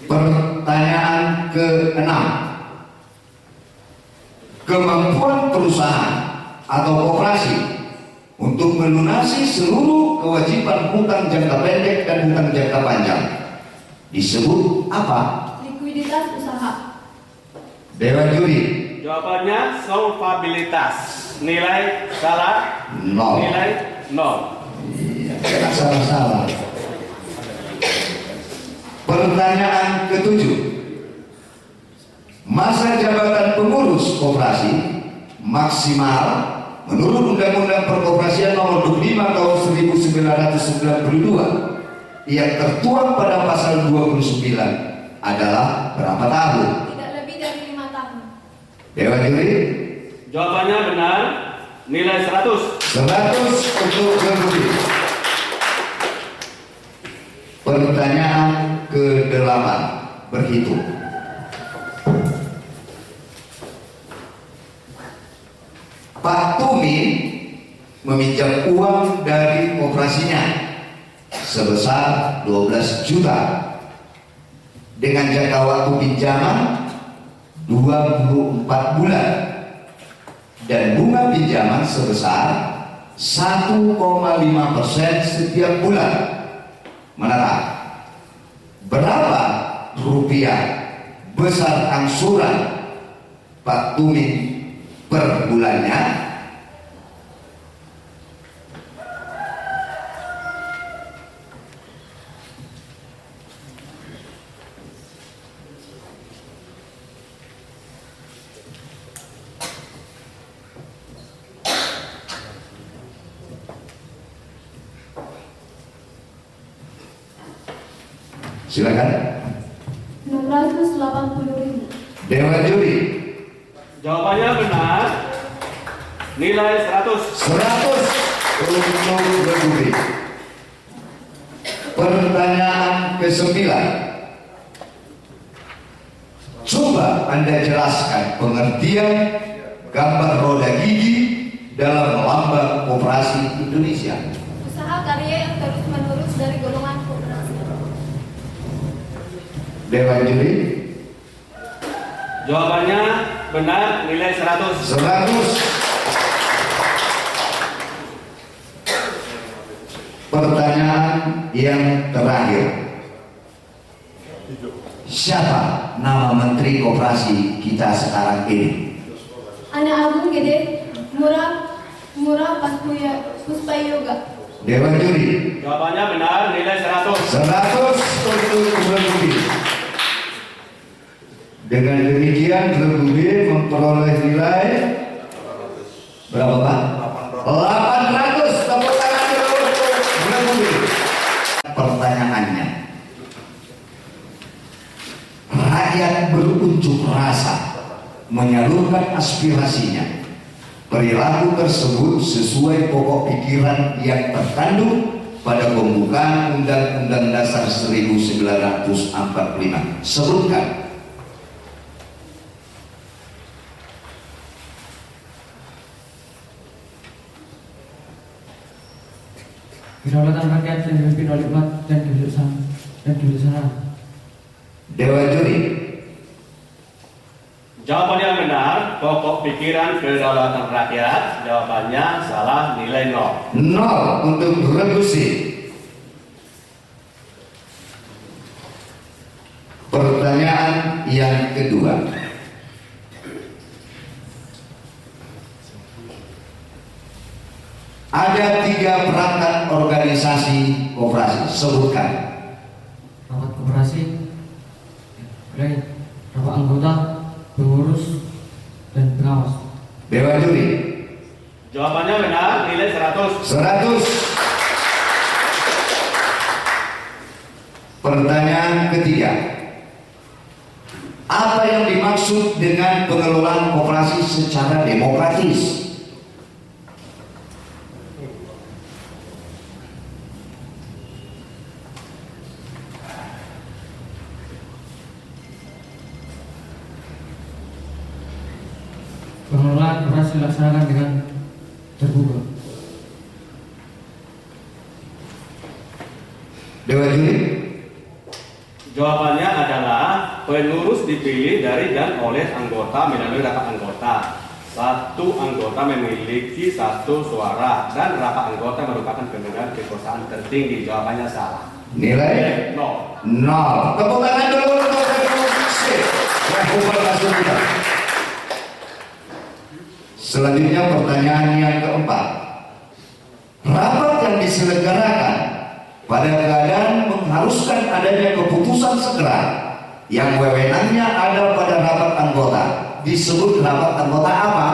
Pertanyaan ke-6. Kemampuan perusahaan atau koperasi untuk melunasi seluruh kewajiban hutang jangka pendek dan hutang jangka panjang disebut apa? Likuiditas usaha. Dewan juri. Jawabannya solvabilitas. Nilai salah. 0. Nilai 0. Tidak salah-salah. Pertanyaan ke-7. Masa jabatan pengurus koperasi maksimal menurut Undang-Undang Perkoperasian Nomor 25 Tahun 1992 yang tertuang pada pasal 29 adalah berapa tahun? Tidak lebih dari 5 tahun. Dewan juri. Jawabannya benar, nilai 100. 100 untuk berjuri. Pertanyaan ke-8 berhitung. Pak Tumi meminjam uang dari koperasinya sebesar 12 juta dengan jangka waktu pinjaman 24 bulan dan bunga pinjaman sebesar 1,5% setiap bulan. Menetap berapa rupiah besar angsuran Pak Tumi per bulannya? Silakan. 680.000. Dewan juri. Jawabannya benar, nilai 100. 100 untuk berjuri. Pertanyaan ke-9. Coba Anda jelaskan pengertian gambar roda gigi dalam lambang koperasi Indonesia. Usaha karya yang terus-menerus dari golongan koperasi. Dewan juri. Jawabannya benar, nilai 100. 100. Pertanyaan yang terakhir. Siapa nama menteri koperasi kita sekarang ini? Ana Agung Gede Murah Puspayoga. Dewan juri. Jawabannya benar, nilai 100. 100 untuk berjuri. Dengan demikian Regu B memperoleh nilai berapa Pak? 800. Tepuk tangan dulu untuk Regu B. Pertanyaannya, rakyat berunjuk rasa menyalurkan aspirasinya. Perilaku tersebut sesuai pokok pikiran yang terkandung pada pembukaan Undang-Undang Dasar 1945. Sebutkan. Kedaulatan rakyat yang dipimpin oleh umat dan kebijaksanaan. Dewan Juri. Jawaban yang benar, pokok pikiran kedaulatan rakyat. Jawabannya salah, nilai 0. 0 untuk Regu C. Pertanyaan yang kedua. Ada 3 perangkat organisasi koperasi. Sebutkan. Rapat koperasi, rapat anggota, pengurus, dan pengawas. Dewan Juri. Jawabannya benar, nilai 100. 100. Pertanyaan ketiga. Apa yang dimaksud dengan pengelolaan koperasi secara demokratis? Pengelolaan koperasi dilaksanakan dengan terbuka. Dewan Juri. Jawabannya adalah pengurus dipilih dari dan oleh anggota melalui rapat anggota. Satu anggota memiliki 1 suara dan rapat anggota merupakan pemegang kekuasaan tertinggi. Jawabannya salah. Nilai 0. 0. Tepuk tangan dulu untuk Regu C. Selanjutnya pertanyaan yang keempat. Rapat yang diselenggarakan pada keadaan mengharuskan adanya keputusan segera yang wewenangnya ada pada rapat anggota disebut rapat anggota apa?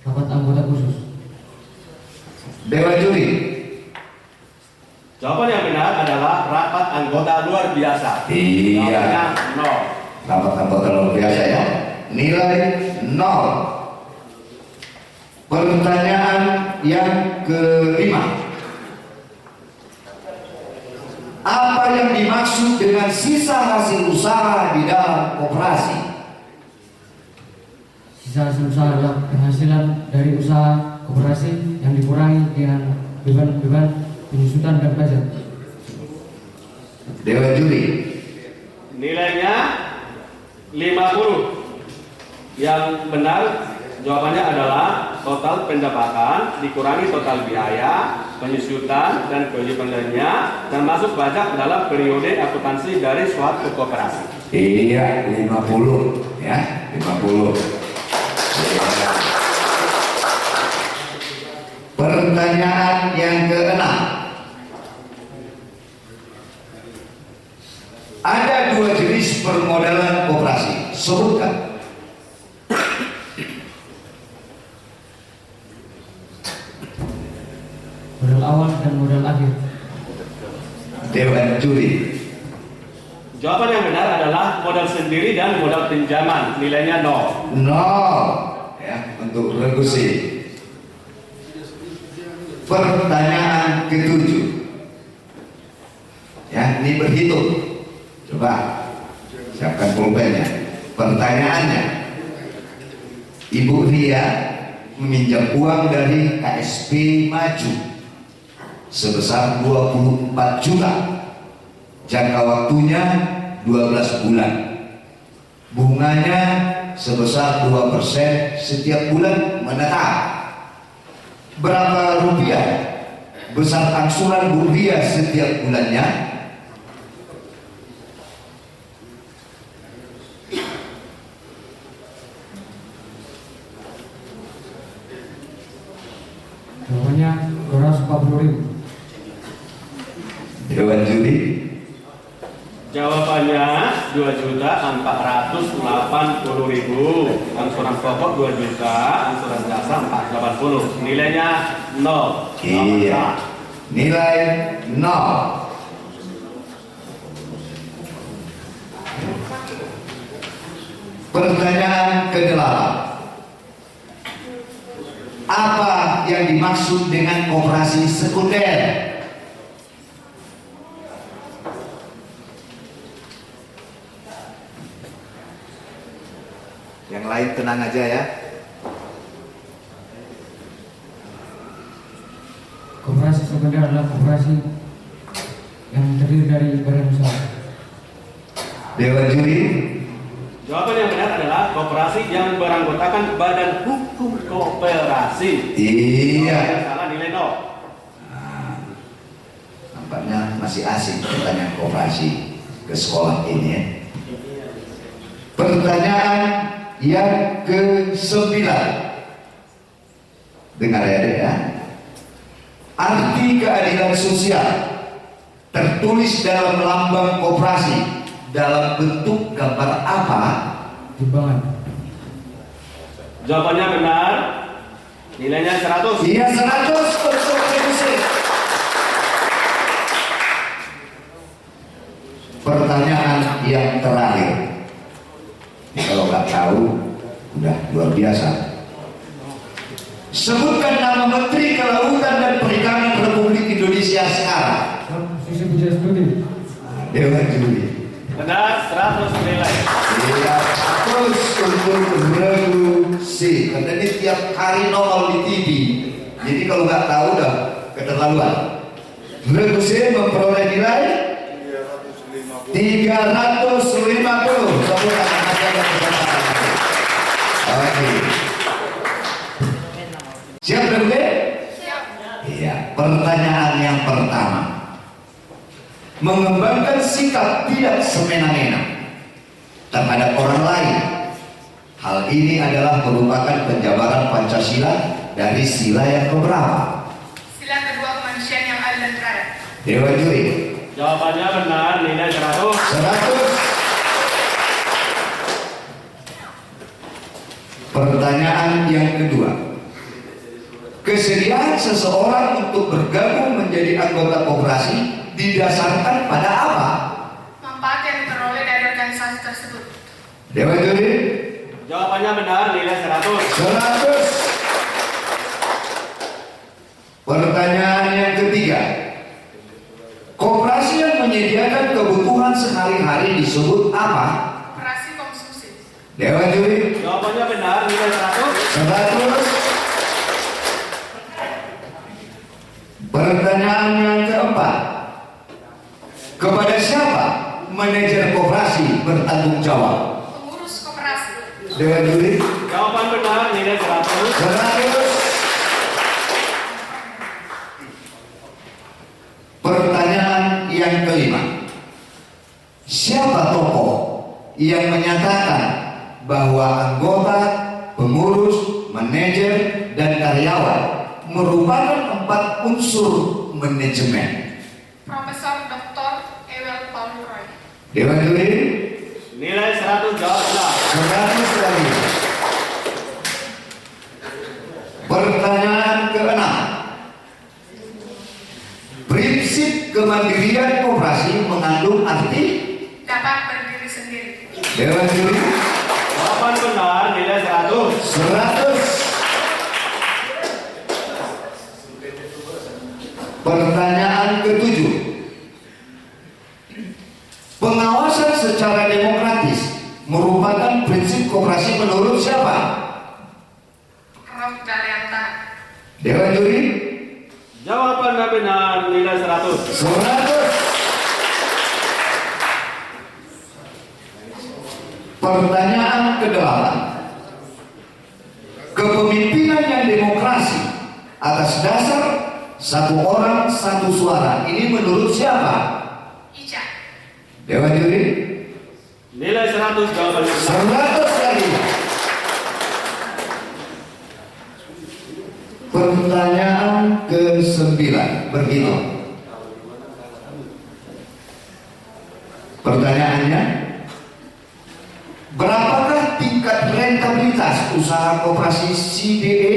Rapat anggota khusus. Dewan Juri. Jawaban yang benar adalah rapat anggota luar biasa. Iya. Jawabannya 0. Rapat anggota luar biasa ya. Nilai 0. Pertanyaan yang kelima. Apa yang dimaksud dengan sisa hasil usaha di dalam koperasi? Sisa hasil usaha adalah penghasilan dari usaha koperasi yang dikurangi dengan beban-beban penyusutan dan pajak. Dewan Juri. Nilainya 50. Yang benar jawabannya adalah total pendapatan dikurangi total biaya, penyusutan dan kewajiban lainnya termasuk pajak dalam periode akuntansi dari suatu koperasi. Iya, 50 ya, 50. Ya. Pertanyaan yang keenam. Ada 2 jenis permodalan koperasi. Sebutkan. Modal awal dan modal akhir. Dewan Juri. Jawaban yang benar adalah modal sendiri dan modal pinjaman. Nilainya 0. 0 ya untuk Regu C. Pertanyaan ke-7. Ya, ini berhitung. Coba siapkan pulpennya. Pertanyaannya, Ibu Ria meminjam uang dari KSP Maju sebesar 24 juta. Jangka waktunya 12 bulan. Bunganya sebesar 2% setiap bulan menetap. Berapa rupiah besar angsuran Bu Ria setiap bulannya? Jawabannya 240.000. Dewan Juri. Jawabannya 2.480.000, angsuran pokok 2 juta, angsuran jasa 480. Nilainya 0. Iya. Nilai 0. Pertanyaan ke-8. Apa yang dimaksud dengan koperasi sekunder? Yang lain tenang aja ya. Koperasi sekunder adalah koperasi yang terdiri dari badan usaha. Dewan juri. Jawaban yang benar adalah koperasi yang beranggotakan badan hukum koperasi. Iya. Yang salah nilai 0. Nampaknya masih asing pertanyaan koperasi ke sekolah ini ya. Pertanyaan yang ke-9. Dengar ya. Arti keadilan sosial tertulis dalam lambang koperasi dalam bentuk gambar apa? Timbangan. Jawabannya benar. Nilainya 100. Iya 100 untuk revisi. Pertanyaan yang terakhir. Ini kalau nggak tahu, udah luar biasa. Sebutkan nama Menteri Kelautan dan Perikanan Republik Indonesia sekarang. Susi Pujiastuti. Dewan juri. Benar, 100 nilai. Iya, terus untuk regu C. Karena ini tiap hari nongol di TV. Jadi kalau nggak tahu udah keterlaluan. Regu C memperoleh nilai 350. Oke. Siap regu D? Siap. Iya. Pertanyaan yang pertama. Mengembangkan sikap tidak semena-mena terhadap orang lain. Hal ini adalah merupakan penjabaran Pancasila dari sila yang keberapa? Sila kedua, kemanusiaan yang adil dan beradab. Dewan juri. Jawabannya benar, nilai 100. 100. Pertanyaan yang kedua. Kesediaan seseorang untuk bergabung menjadi anggota koperasi didasarkan pada apa? Manfaat yang diperoleh dari organisasi tersebut. Dewan juri. Jawabannya benar, nilai 100. 100. Pertanyaan yang ketiga. Koperasi yang menyediakan kebutuhan sehari-hari disebut apa? Koperasi konsumsi. Dewan juri. Jawabannya benar, nilai 100. 100. Pertanyaan yang keempat. Kepada siapa manajer koperasi bertanggung jawab? Pengurus koperasi. Dewan juri. Jawaban benar, nilai 100. 100. Pertanyaan yang kelima. Siapa tokoh yang menyatakan bahwa anggota, pengurus, manajer, dan karyawan merupakan 4 unsur manajemen? Profesor Dr. Ewell Paul Roy. Dewan juri. Nilai 100, jawab benar. 100 lagi. Pertanyaan ke-6. Prinsip kemandirian koperasi mengandung arti Dapat berdiri sendiri. Dewan juri. Jawaban benar, nilai 100. 100. Pertanyaan ke-7. Pengawasan secara demokratis merupakan prinsip koperasi menurut siapa? Prof. Daryantana. Dewan juri. Jawabannya benar, nilai 100. 100. Pertanyaan ke-8. Kepemimpinan yang demokrasi atas dasar satu orang satu suara ini menurut siapa? Ica. Dewan juri. Nilai 100, jawabannya benar. 100 lagi. Pertanyaan ke-9 begitu. Pertanyaannya usaha koperasi CDE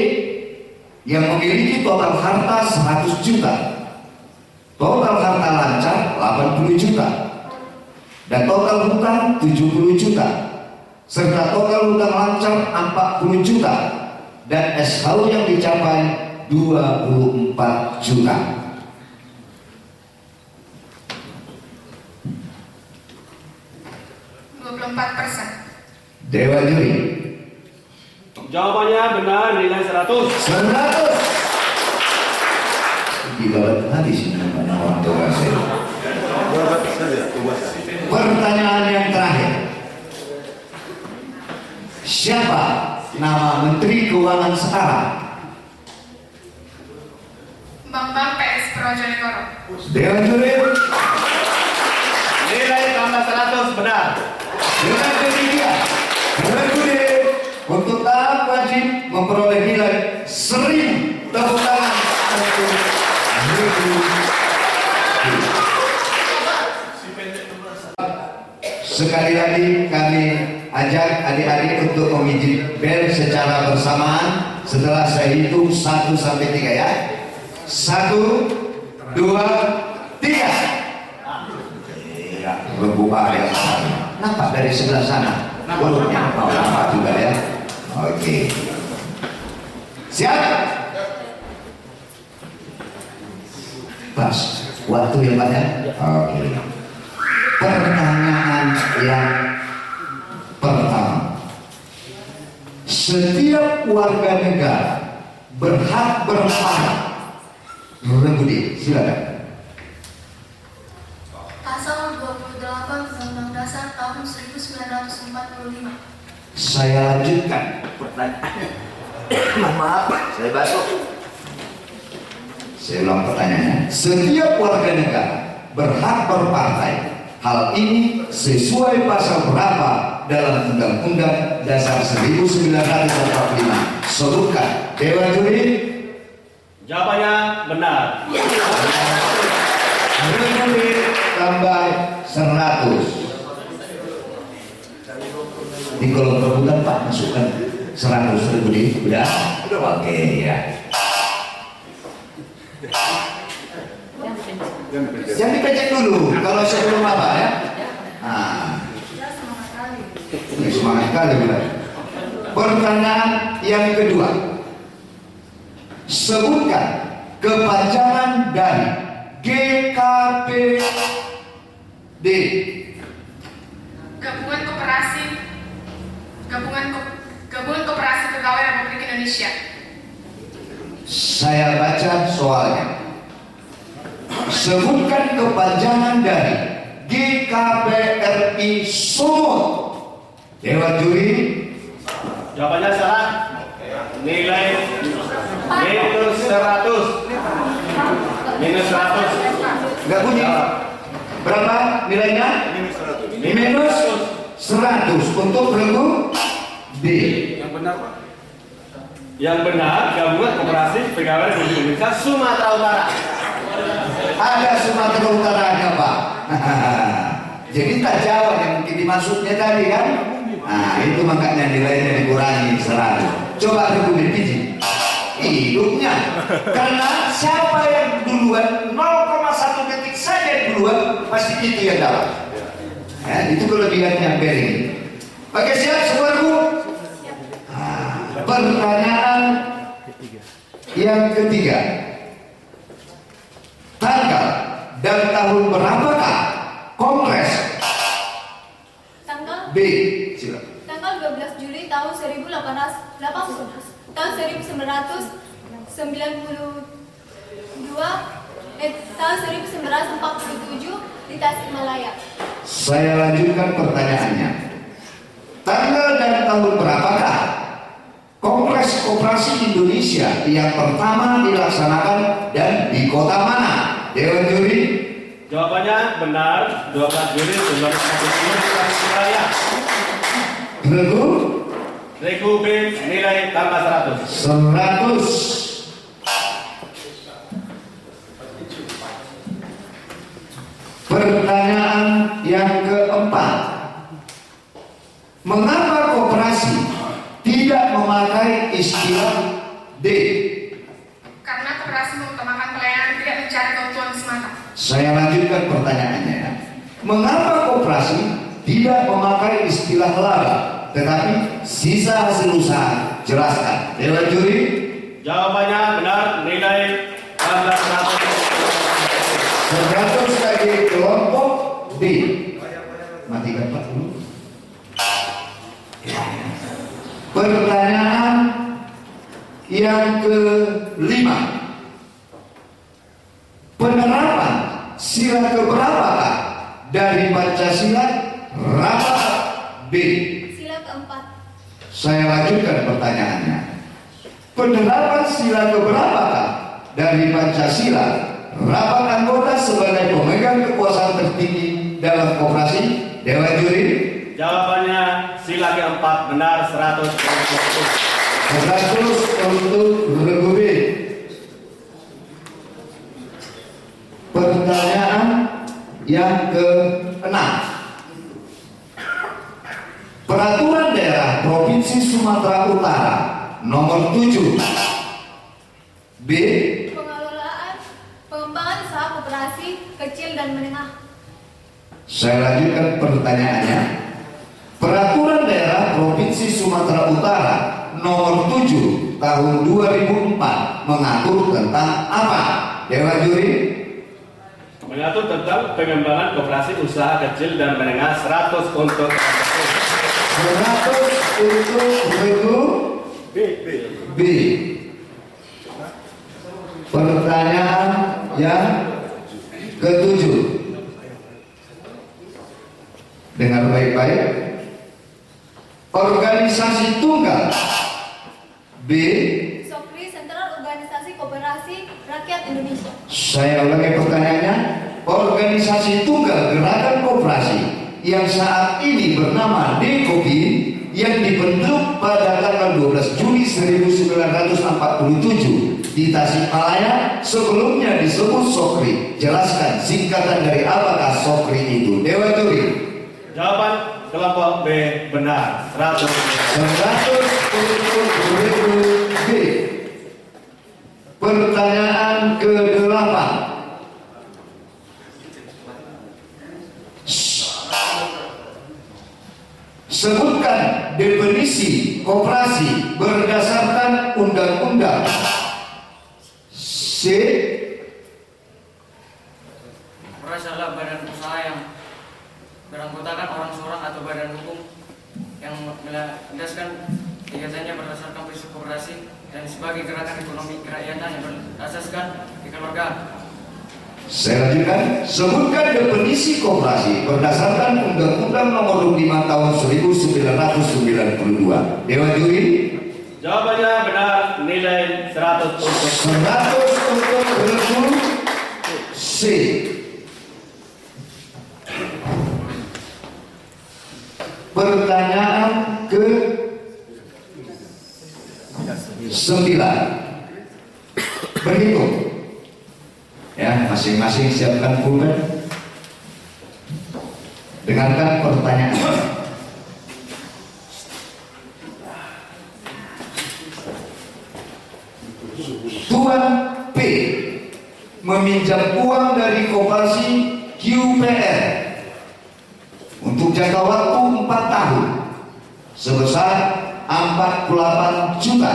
yang memiliki total harta 100 juta, total harta lancar 80 juta, dan total hutang 70 juta, serta total hutang lancar 40 juta, dan SHU yang dicapai 24 juta. Dewan juri. Jawabannya benar, nilai 100. 100. Gila habis ini namanya orang tua saya. Pertanyaan yang terakhir. Siapa nama Menteri Keuangan sekarang? Bambang PS Projonegoro. Dewan juri. Nilai tambah 100 benar. Dengan ketiga, Dewan juri untuk tahap wajib memperoleh nilai 1000. Tepuk tangan untuk sekali lagi kami ajak adik-adik untuk memijit bel secara bersamaan setelah saya hitung 1 sampai 3 ya. 1, 2, 3. Ya, berbuka ya. Nampak dari sebelah sana. Nampak juga ya. Oke. Siap? Pas. Waktu yang banyak. Oke. Pertanyaan yang pertama. Setiap warga negara berhak berpajak. Budi, silakan. Pasal 28 Undang-Undang Dasar tahun 1945. Saya lanjutkan pertanyaannya. Maaf, saya batuk. Saya ulang pertanyaannya. Setiap warga negara berhak berpartai. Hal ini sesuai pasal berapa dalam Undang-Undang Dasar 1945? Sebutkan. Dewan juri. Jawabannya benar. Dewan juri tambah 100. Di kolom rebutan Pak masukkan 100.000 di udah oke ya. Jangan dipecek dulu kalau sebelum apa ya. Nah, ini semangat kali bukan. Pertanyaan yang kedua, sebutkan kepanjangan dari GKPD. Gabungan Koperasi Pegawai Republik Indonesia. Saya baca soalnya. Sebutkan kepanjangan dari GKPRI Sumut. Dewan juri. Jawabannya salah. Nilai minus 100. Minus 100. Enggak bunyi. Berapa nilainya? Minus 100 untuk belenggu D. Yang benar, Pak. Yang benar, Gabungan Koperasi Pegawai Republik Indonesia Sumatera Utara. Ada Sumatera Utara Pak. Jadi tak jawab yang mungkin dimaksudnya tadi kan. Nah itu makanya nilainya dikurangi 100. Coba Republik biji hidupnya. Karena siapa yang duluan 0,1 detik saja duluan pasti itu yang dapat. Ya, itu kelebihannya Bering. Oke siap semua Bu? Pertanyaan yang ketiga. Tanggal dan tahun berapakah Kongres Tanggal B? Silakan. Tanggal 12 Juli tahun 1992 tahun 1947 di Tasikmalaya. Saya lanjutkan pertanyaannya. Tanggal dan tahun berapakah Kongres Koperasi Indonesia yang pertama dilaksanakan dan di kota mana? Dewan juri. Jawabannya benar. 12 Juli 1940 di Tasikmalaya. Regu. Regu B nilai tambah 100. 100. Pertanyaan yang keempat. Mengapa koperasi tidak memakai memakai istilah D. Karena koperasi mengutamakan pelayanan, tidak mencari keuntungan semata. Saya lanjutkan pertanyaannya. Mengapa koperasi tidak memakai istilah laba, tetapi sisa hasil usaha? Jelaskan. Dewan juri. Jawabannya benar, nilai 100 bagi kelompok B. Matikan Pak dulu. Pertanyaan yang kelima. Penerapan sila keberapakah dari Pancasila rapat B? Sila keempat. Saya lanjutkan pertanyaannya. Penerapan sila keberapakah dari Pancasila rapat anggota sebagai pemegang kekuasaan tertinggi dalam koperasi? Dewan juri. Jawabannya sila keempat benar 100%. 100 untuk regu B. Pertanyaan yang ke-6. Peraturan daerah Provinsi Sumatera Utara nomor 7 B. Pengelolaan pengembangan usaha koperasi kecil dan menengah. Saya lanjutkan pertanyaannya. Peraturan daerah Provinsi Sumatera Utara nomor 7 tahun 2004 mengatur tentang apa? Dewan juri. Mengatur tentang pengembangan koperasi usaha kecil dan menengah 100 untuk 100 untuk regu B. Pertanyaan yang ke-7. Dengar baik-baik. Organisasi tunggal B. Sokri Sentral Organisasi Koperasi Rakyat Indonesia. Saya ulangi pertanyaannya. Organisasi tunggal gerakan koperasi yang saat ini bernama DKOPI yang dibentuk pada tanggal 12 Juli 1947 di Tasikmalaya, sebelumnya disebut Sokri. Jelaskan singkatan dari apakah Sokri itu? Dewan juri. Jawaban kelompok B benar 100 untuk regu B. Pertanyaan ke-8. Sebutkan definisi koperasi berdasarkan undang-undang. C. Koperasi adalah badan usaha yang beranggotakan orang seorang atau badan hukum yang melandaskan kegiatannya berdasarkan prinsip koperasi dan sebagai gerakan ekonomi kerakyatan yang berasaskan kekeluargaan. Saya lanjutkan. Sebutkan definisi koperasi berdasarkan Undang-Undang Nomor 5 Tahun 1992. Dewan juri. Jawabannya benar, nilai 100 untuk 100 untuk regu C. Pertanyaan ke-9. Berhitung. Ya, masing-masing siapkan pulpen. Dengarkan pertanyaan. Tuan P meminjam uang dari koperasi QPR untuk jangka waktu 4 tahun sebesar 48 juta.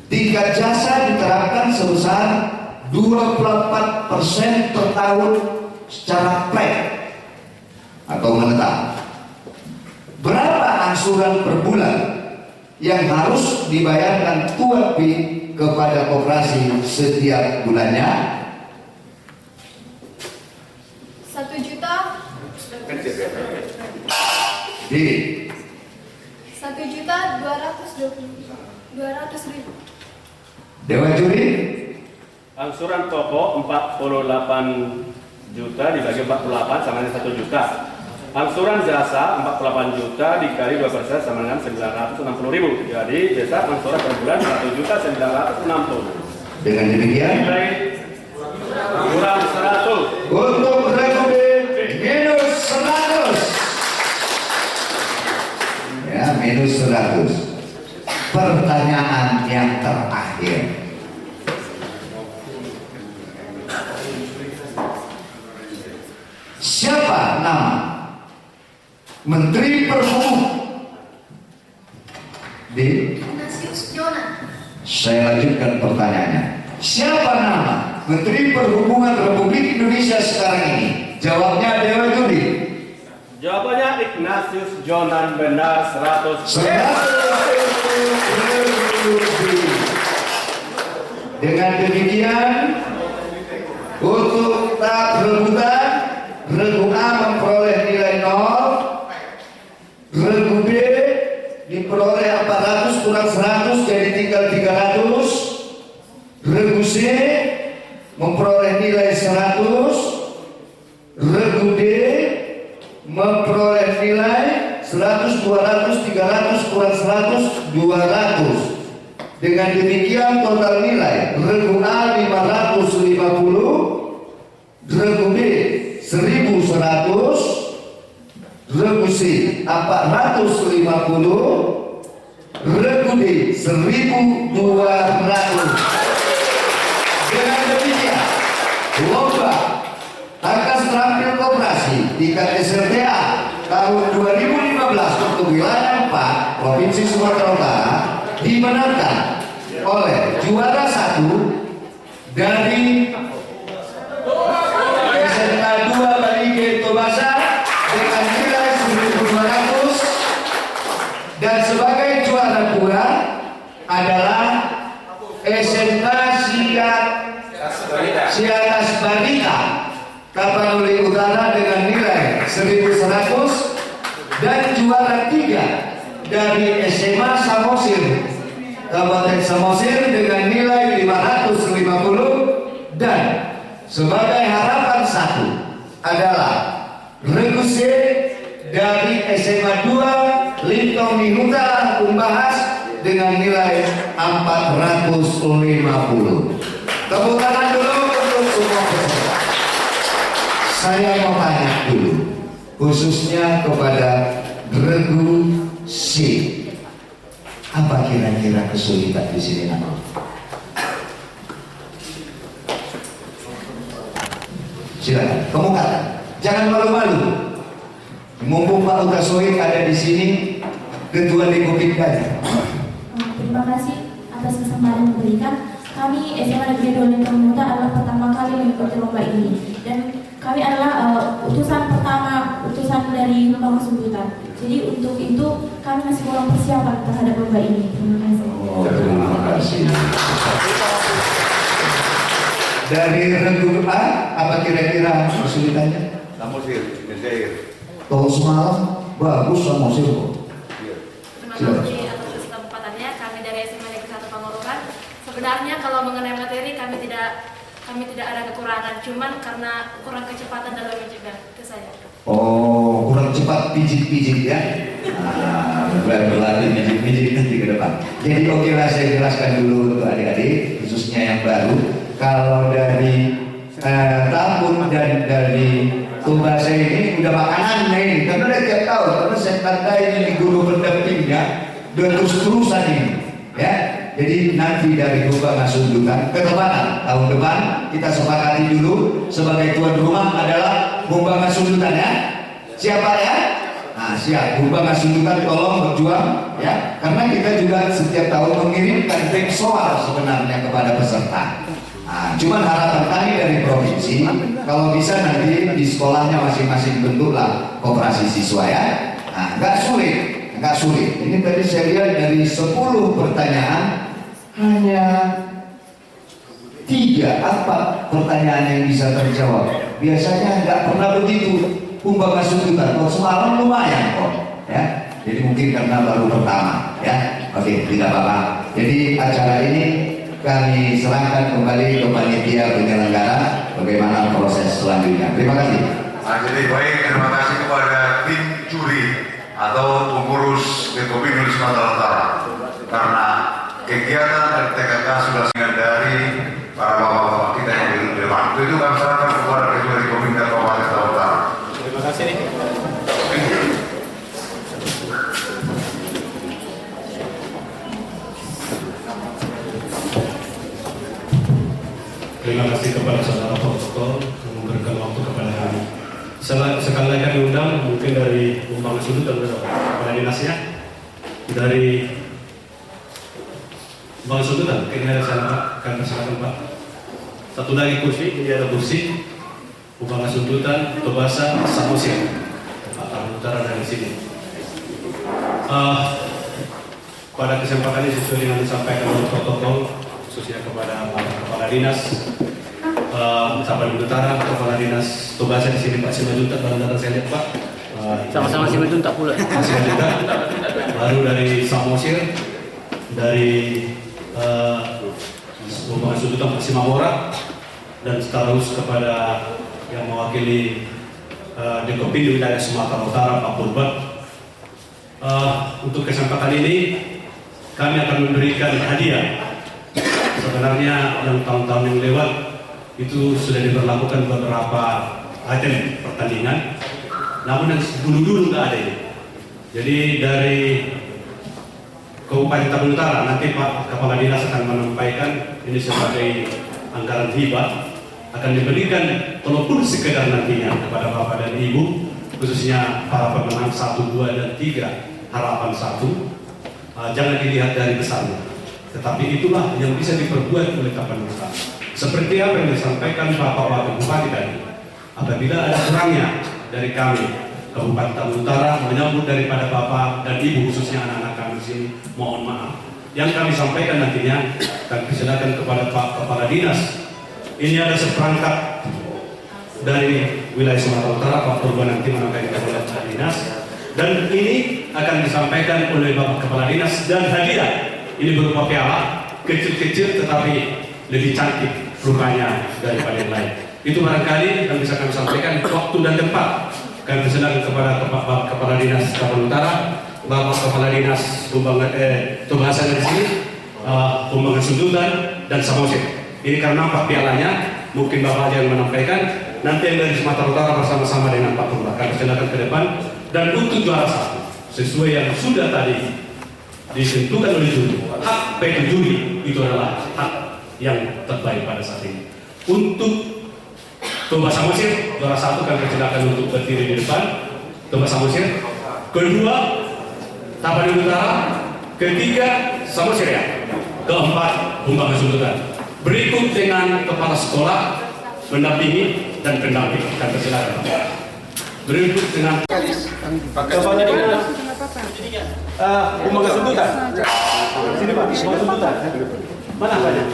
Tingkat jasa diterapkan sebesar 24% per tahun secara flat atau menetap. Berapa angsuran per bulan yang harus dibayarkan Tuan P kepada koperasi setiap bulannya? 1 juta. D. 1.200.000. Dewan juri. angsuran pokok 48 juta dibagi 48 sama dengan 1 juta. Angsuran jasa 48 juta dikali 2% sama dengan 960.000. Jadi jasa angsuran per bulan 1.960.000. Dengan demikian Nilai kurang 100. untuk regu B minus 100. Ya, minus 100. pertanyaan yang terakhir. Siapa nama Menteri Perhubungan di? Ignatius Jonan. Saya lanjutkan pertanyaannya. Siapa nama Menteri Perhubungan Republik Indonesia sekarang ini? Jawabnya Dewa Judi. Jawabannya Ignatius Jonan, benar 100%. Dengan demikian, untuk tahap rebutan, regu A memperoleh nilai 0, regu B diperoleh 400 kurang 100 jadi tinggal 300, regu C memperoleh nilai 100, regu D memperoleh nilai 100, 200, 300 kurang 100, 200. Dengan demikian total nilai regu A 550, regu B 1100, regu C 450, regu D 1200. Dengan demikian lomba Takas Terampil Koperasi tingkat SLTA tahun 2015 untuk wilayah 4 Provinsi Sumatera Utara dimenangkan oleh juara 1 dari SMK 2 Balige Tobasa dengan nilai 1.200, dan sebagai juara 2 adalah SMK Siatas Barita Tapanuli Utara dengan nilai 1.100, dan juara 3 dari SMA Samosir Kabupaten Samosir dengan nilai 550, dan sebagai harapan 1 adalah regu C dari SMA 2 Lintong Nihuta Umbahas dengan nilai 450. Tepuk tangan dulu untuk semua peserta. Saya mau tanya dulu, khususnya kepada regu C. Apa kira-kira kesulitan di sini nanti? Silakan, kemukakan. Jangan malu-malu. Mumpung Pak Ugasoid ada di sini, Ketua Dekopimda. Terima kasih atas kesempatan yang diberikan. Kami SMA Negeri 2 Lintong Muda adalah pertama kali mengikuti lomba ini, dan kami adalah utusan pertama, utusan dari lomba kesulitan. Jadi untuk itu kami masih kurang persiapan terhadap lomba ini. Terima kasih. Terima kasih. Dari regu A, apa kira-kira kesulitannya? Samosir, Jair. Kalau semalam bagus Samosir kok. Terima kasih atas kesempatannya. Kami dari SMA Negeri 1 Pangurukan. Sebenarnya kalau mengenai materi kami tidak ada kekurangan, cuman karena kurang kecepatan dalam menjawab ke saya. Oh, kurang cepat pijit-pijit ya. Berlatih pijit-pijit nanti ke depan. Jadi oke lah, saya jelaskan dulu untuk adik-adik, khususnya yang baru. Kalau dari Tambun dan dari Tobasa ini udah makanan nih, karena dia tiap tahun, karena saya tandai ini guru pendampingnya udah terus-terusan ini, ya. Jadi nanti dari lomba ngasundukan ketepatan tahun depan kita sepakati dulu sebagai tuan rumah adalah lomba ngasundukan ya. Siapa ya? Nah siap, lomba ngasundukan tolong berjuang ya, karena kita juga setiap tahun mengirimkan bank soal sebenarnya kepada peserta. Nah, cuman harapan kami dari provinsi kalau bisa nanti di sekolahnya masing-masing bentuklah koperasi siswa ya. Nah, nggak sulit. Ini tadi saya lihat dari 10 pertanyaan hanya 3-4 pertanyaan yang bisa terjawab. Biasanya nggak pernah begitu. Lomba ngasundukan kok semalam lumayan kok ya. Jadi mungkin karena baru pertama ya. Oke, tidak apa-apa. Jadi acara ini kami serahkan kembali ke panitia penyelenggara bagaimana proses selanjutnya. Terima kasih. Nah, jadi baik, terima kasih kepada tim juri atau pengurus Dekopimda Sumatera Utara karena kegiatan RTKK sudah dari para bapak-bapak kita yang di depan. Itu kami serahkan kepada Ketua Dekopimda Kabupaten Sumatera Utara. Terima kasih nih. Terima kasih kepada saudara protokol yang memberikan waktu kepada kami. Sekali lagi kami undang mungkin dari Umbangan Sudut dan kepala dinasnya dari Umbangan Sudut dan mungkin ada sana Pak, kami persilakan Pak. Satu lagi kursi, ini ada kursi Umbangan Sundutan, Tobasa, Samosir, Pak Utara dari sini. Pada kesempatan ini sesuai dengan disampaikan oleh protokol khususnya kepada Pak Kepala Dinas Tapanuli Utara, Kepala Dinas Tobasa di sini Pak Simanjuntak, baru saya lihat Pak. Sama-sama Simanjuntak pula. Simanjuntak, baru dari Samosir, dari Umbangan Sundutan Pak Simamora, dan seterus kepada yang mewakili Dekopindo wilayah Sumatera Utara Pak Purba. Untuk kesempatan ini kami akan memberikan hadiah. Sebenarnya yang tahun-tahun yang lewat itu sudah diberlakukan beberapa item pertandingan, namun yang dulu-dulu nggak ada ini. Jadi dari Kabupaten Tapanuli Utara nanti Pak Kepala Dinas akan menyampaikan ini sebagai anggaran hibah akan diberikan walaupun sekedar nantinya kepada Bapak dan Ibu, khususnya para pemenang 1, 2, dan 3 harapan 1. Jangan dilihat dari besarnya, tetapi itulah yang bisa diperbuat oleh Tapanuli Utara. Seperti apa yang disampaikan Bapak Wakil Bupati tadi, apabila ada kurangnya dari kami Kabupaten Tapanuli Utara menyambut daripada Bapak dan Ibu, khususnya anak-anak kami di sini, mohon maaf. Yang kami sampaikan nantinya, kami persilakan kepada Pak Kepala Dinas. Ini ada seperangkat dari wilayah Sumatera Utara, Pak Purba nanti menyampaikan kepada Kepala Dinas, dan ini akan disampaikan oleh Bapak Kepala Dinas, dan hadiah ini berupa piala kecil-kecil tetapi lebih cantik rupanya daripada yang lain. Itu barangkali yang bisa kami sampaikan. Waktu dan tempat kami persilakan kepada Bapak Kepala Dinas Tapanuli Utara, Bapak Kepala Dinas Tobasa dari sini, Umbangan Sundutan dan Samosir. Ini karena nampak pialanya, mungkin Bapak yang menyampaikan. Nanti yang dari Sumatera Utara bersama-sama dengan Pak Purba kami silakan ke depan. Dan untuk juara 1 sesuai yang sudah tadi ditentukan oleh juri, hak PT juri itu adalah hak yang terbaik pada saat ini. Untuk Toba Samosir juara 1 kami silakan untuk berdiri di depan. Toba Samosir. Kedua Tapanuli Utara. Ketiga Samosir ya. Keempat Umbangan Sundutan. Berikut dengan kepala sekolah, pendampingi dan pendamping. Kami silakan. Berikut dengan Kepala Dinas Umbangan Sundutan. Sini Pak, Umbangan Sundutan. Mana apanya?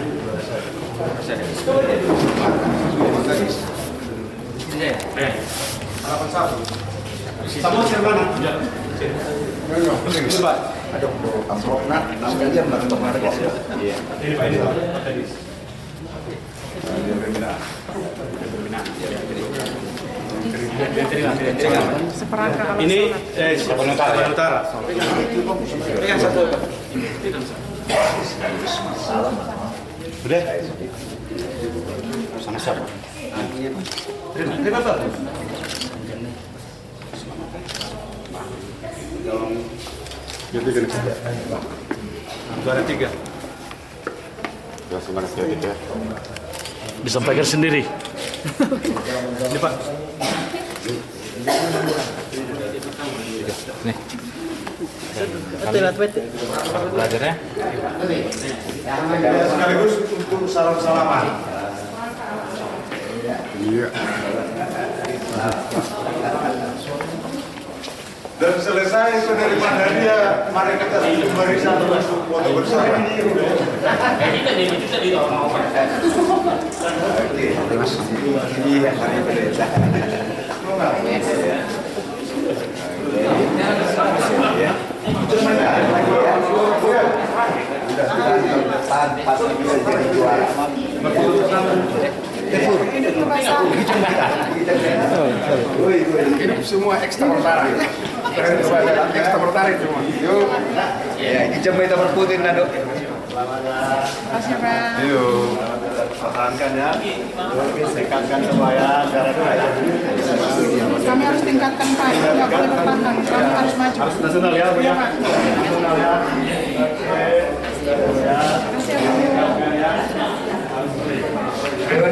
Harapan 1. Samosir mana? Sini Pak. Ada amplopnya, namanya kemarin ya. Iya. Ini Pak, ini Pak. Ini Tapanuli Utara. Yang satu. Sudah. Sama siapa? Terima kasih. Jadi kan Juara 3. ya sebenarnya sedikit ya. Disampaikan sendiri. Ini Pak. Nih. Belajarnya. Sekaligus untuk salam-salaman. Iya. Dan selesai penerimaan hadiah, mari kita beri satu foto bersama. Hidup semua ekstra tertarik. Ekstra tertarik semua. Yuk. Ya, ini jam kita berputin nado. Kasih Pak. Yuk. Pertahankan ya. Tingkatkan supaya negara itu aja. Kami harus tingkatkan Pak, nggak boleh bertahan. Kami harus maju. Harus nasional ya, Bu ya. Pak. Nasional ya. Oke. Ya. Terima kasih ya Bu.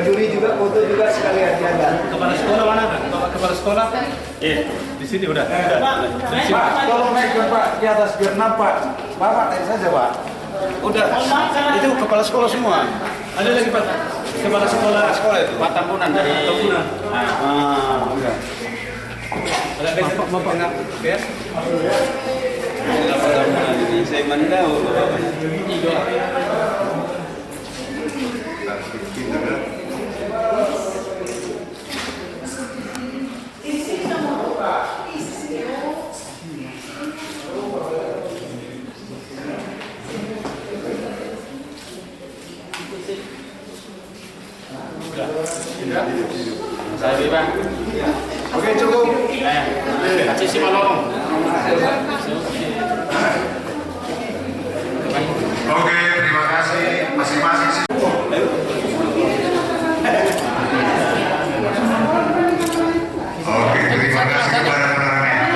sekolah? Iya, di sini udah. Pak, tolong naikkan Pak di atas biar nampak. Bapak naik saja Pak. Udah. Itu kepala sekolah semua. Ada lagi Pak. Kepala sekolah itu. Pak Tambunan dari Tambunan. udah. Bapak enggak ya? Pak Tambunan ini saya mandau. Saya Bang. Oke, cukup. Kasih si Malong. Oke, terima kasih masing-masing. Oke, terima kasih kepada penerangan.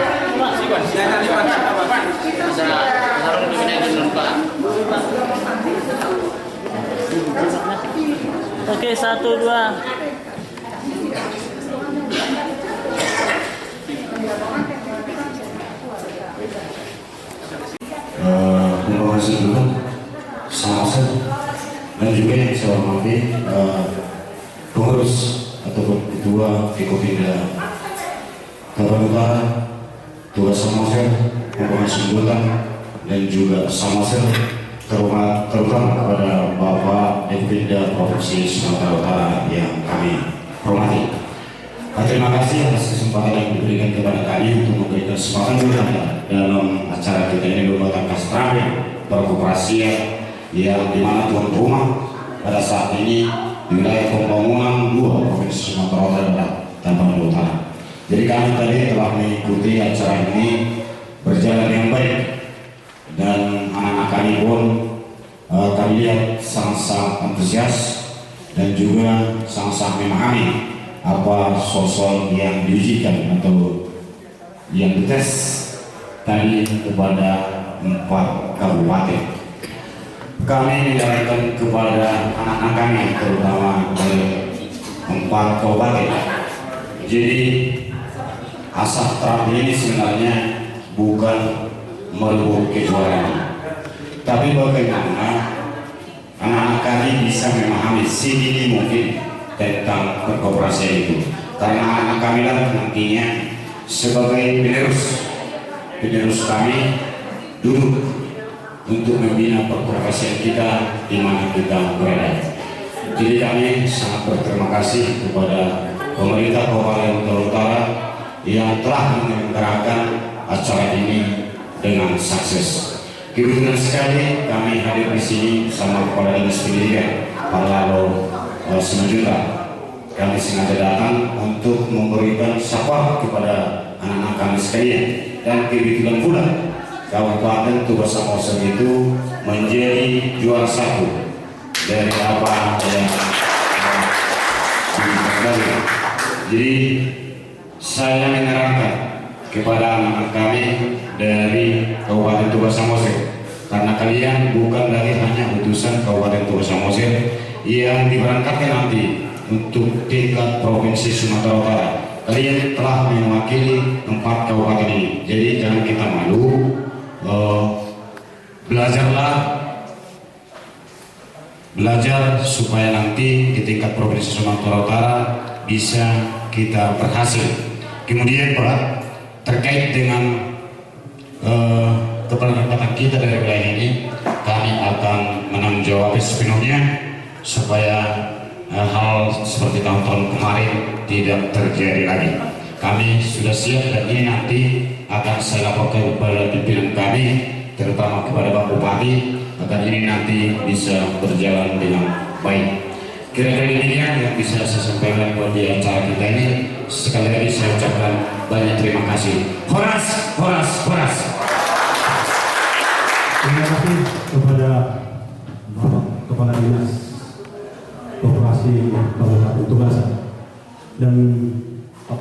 Oke, 1, 2. Terima kasih juga sama saya dan juga yang saya hormati pengurus ataupun ketua Fikopinda Tapan Utara, tugas Samosir, pengurus Sumbutan dan juga Samosir, terutama kepada Bapak Fikopinda Provinsi Sumatera Utara yang kami hormati. Terima kasih atas kesempatan yang diberikan kepada kami untuk memberikan kesempatan dalam acara kita ini merupakan kastrami perkoperasian yang dimana tuan rumah pada saat ini di wilayah pembangunan 2 Provinsi Sumatera Utara dan Tapanuli Utara. Jadi kami tadi telah mengikuti acara ini berjalan yang baik dan anak-anak kami pun kami lihat sangat-sangat antusias dan juga sangat-sangat memahami apa sosok yang diujikan atau yang dites tadi kepada 4 kabupaten. Kami menyarankan kepada anak-anak kami terutama dari 4 kabupaten. Jadi asal terapi ini sebenarnya bukan merebut kejuaraan, tapi bagaimana anak-anak kami bisa memahami sedini mungkin tentang perkoperasian itu, karena anak kami lah nantinya sebagai penerus kami duduk untuk membina perkoperasian kita di mana kita berada. Jadi kami sangat berterima kasih kepada pemerintah Kabupaten Utara yang telah menyelenggarakan acara ini dengan sukses. Kebetulan sekali kami hadir di sini sama Kepala Dinas Pendidikan Pak Lalo Simanjuntak. Kami sengaja datang untuk memberikan sapa kepada anak-anak kami sekalian, dan kebetulan pula Kabupaten Tugas Samosir itu menjadi juara 1 dari apa yang dilakukan. Jadi saya menyarankan kepada anak-anak kami dari Kabupaten Tugas Samosir, karena kalian bukan lagi hanya utusan Kabupaten Tugas Samosir yang diberangkatkan nanti untuk tingkat Provinsi Sumatera Utara. Kalian telah mewakili 4 kabupaten ini, jadi jangan kita malu. Belajar supaya nanti di tingkat Provinsi Sumatera Utara bisa kita berhasil. Kemudian Pak, terkait dengan keberangkatan kita dari wilayah ini, kami akan menanggung jawab sepenuhnya supaya hal seperti tahun-tahun kemarin tidak terjadi lagi. Kami sudah siap dan ini nanti akan saya laporkan kepada pimpinan kami, terutama kepada Pak Bupati, agar ini nanti bisa berjalan dengan baik. Kira-kira ini yang bisa saya sampaikan buat di acara kita ini. Sekali lagi saya ucapkan banyak terima kasih. Horas, horas, horas. Terima kasih kepada Bapak Kepala Dinas Koperasi Kabupaten Tugas dan Pak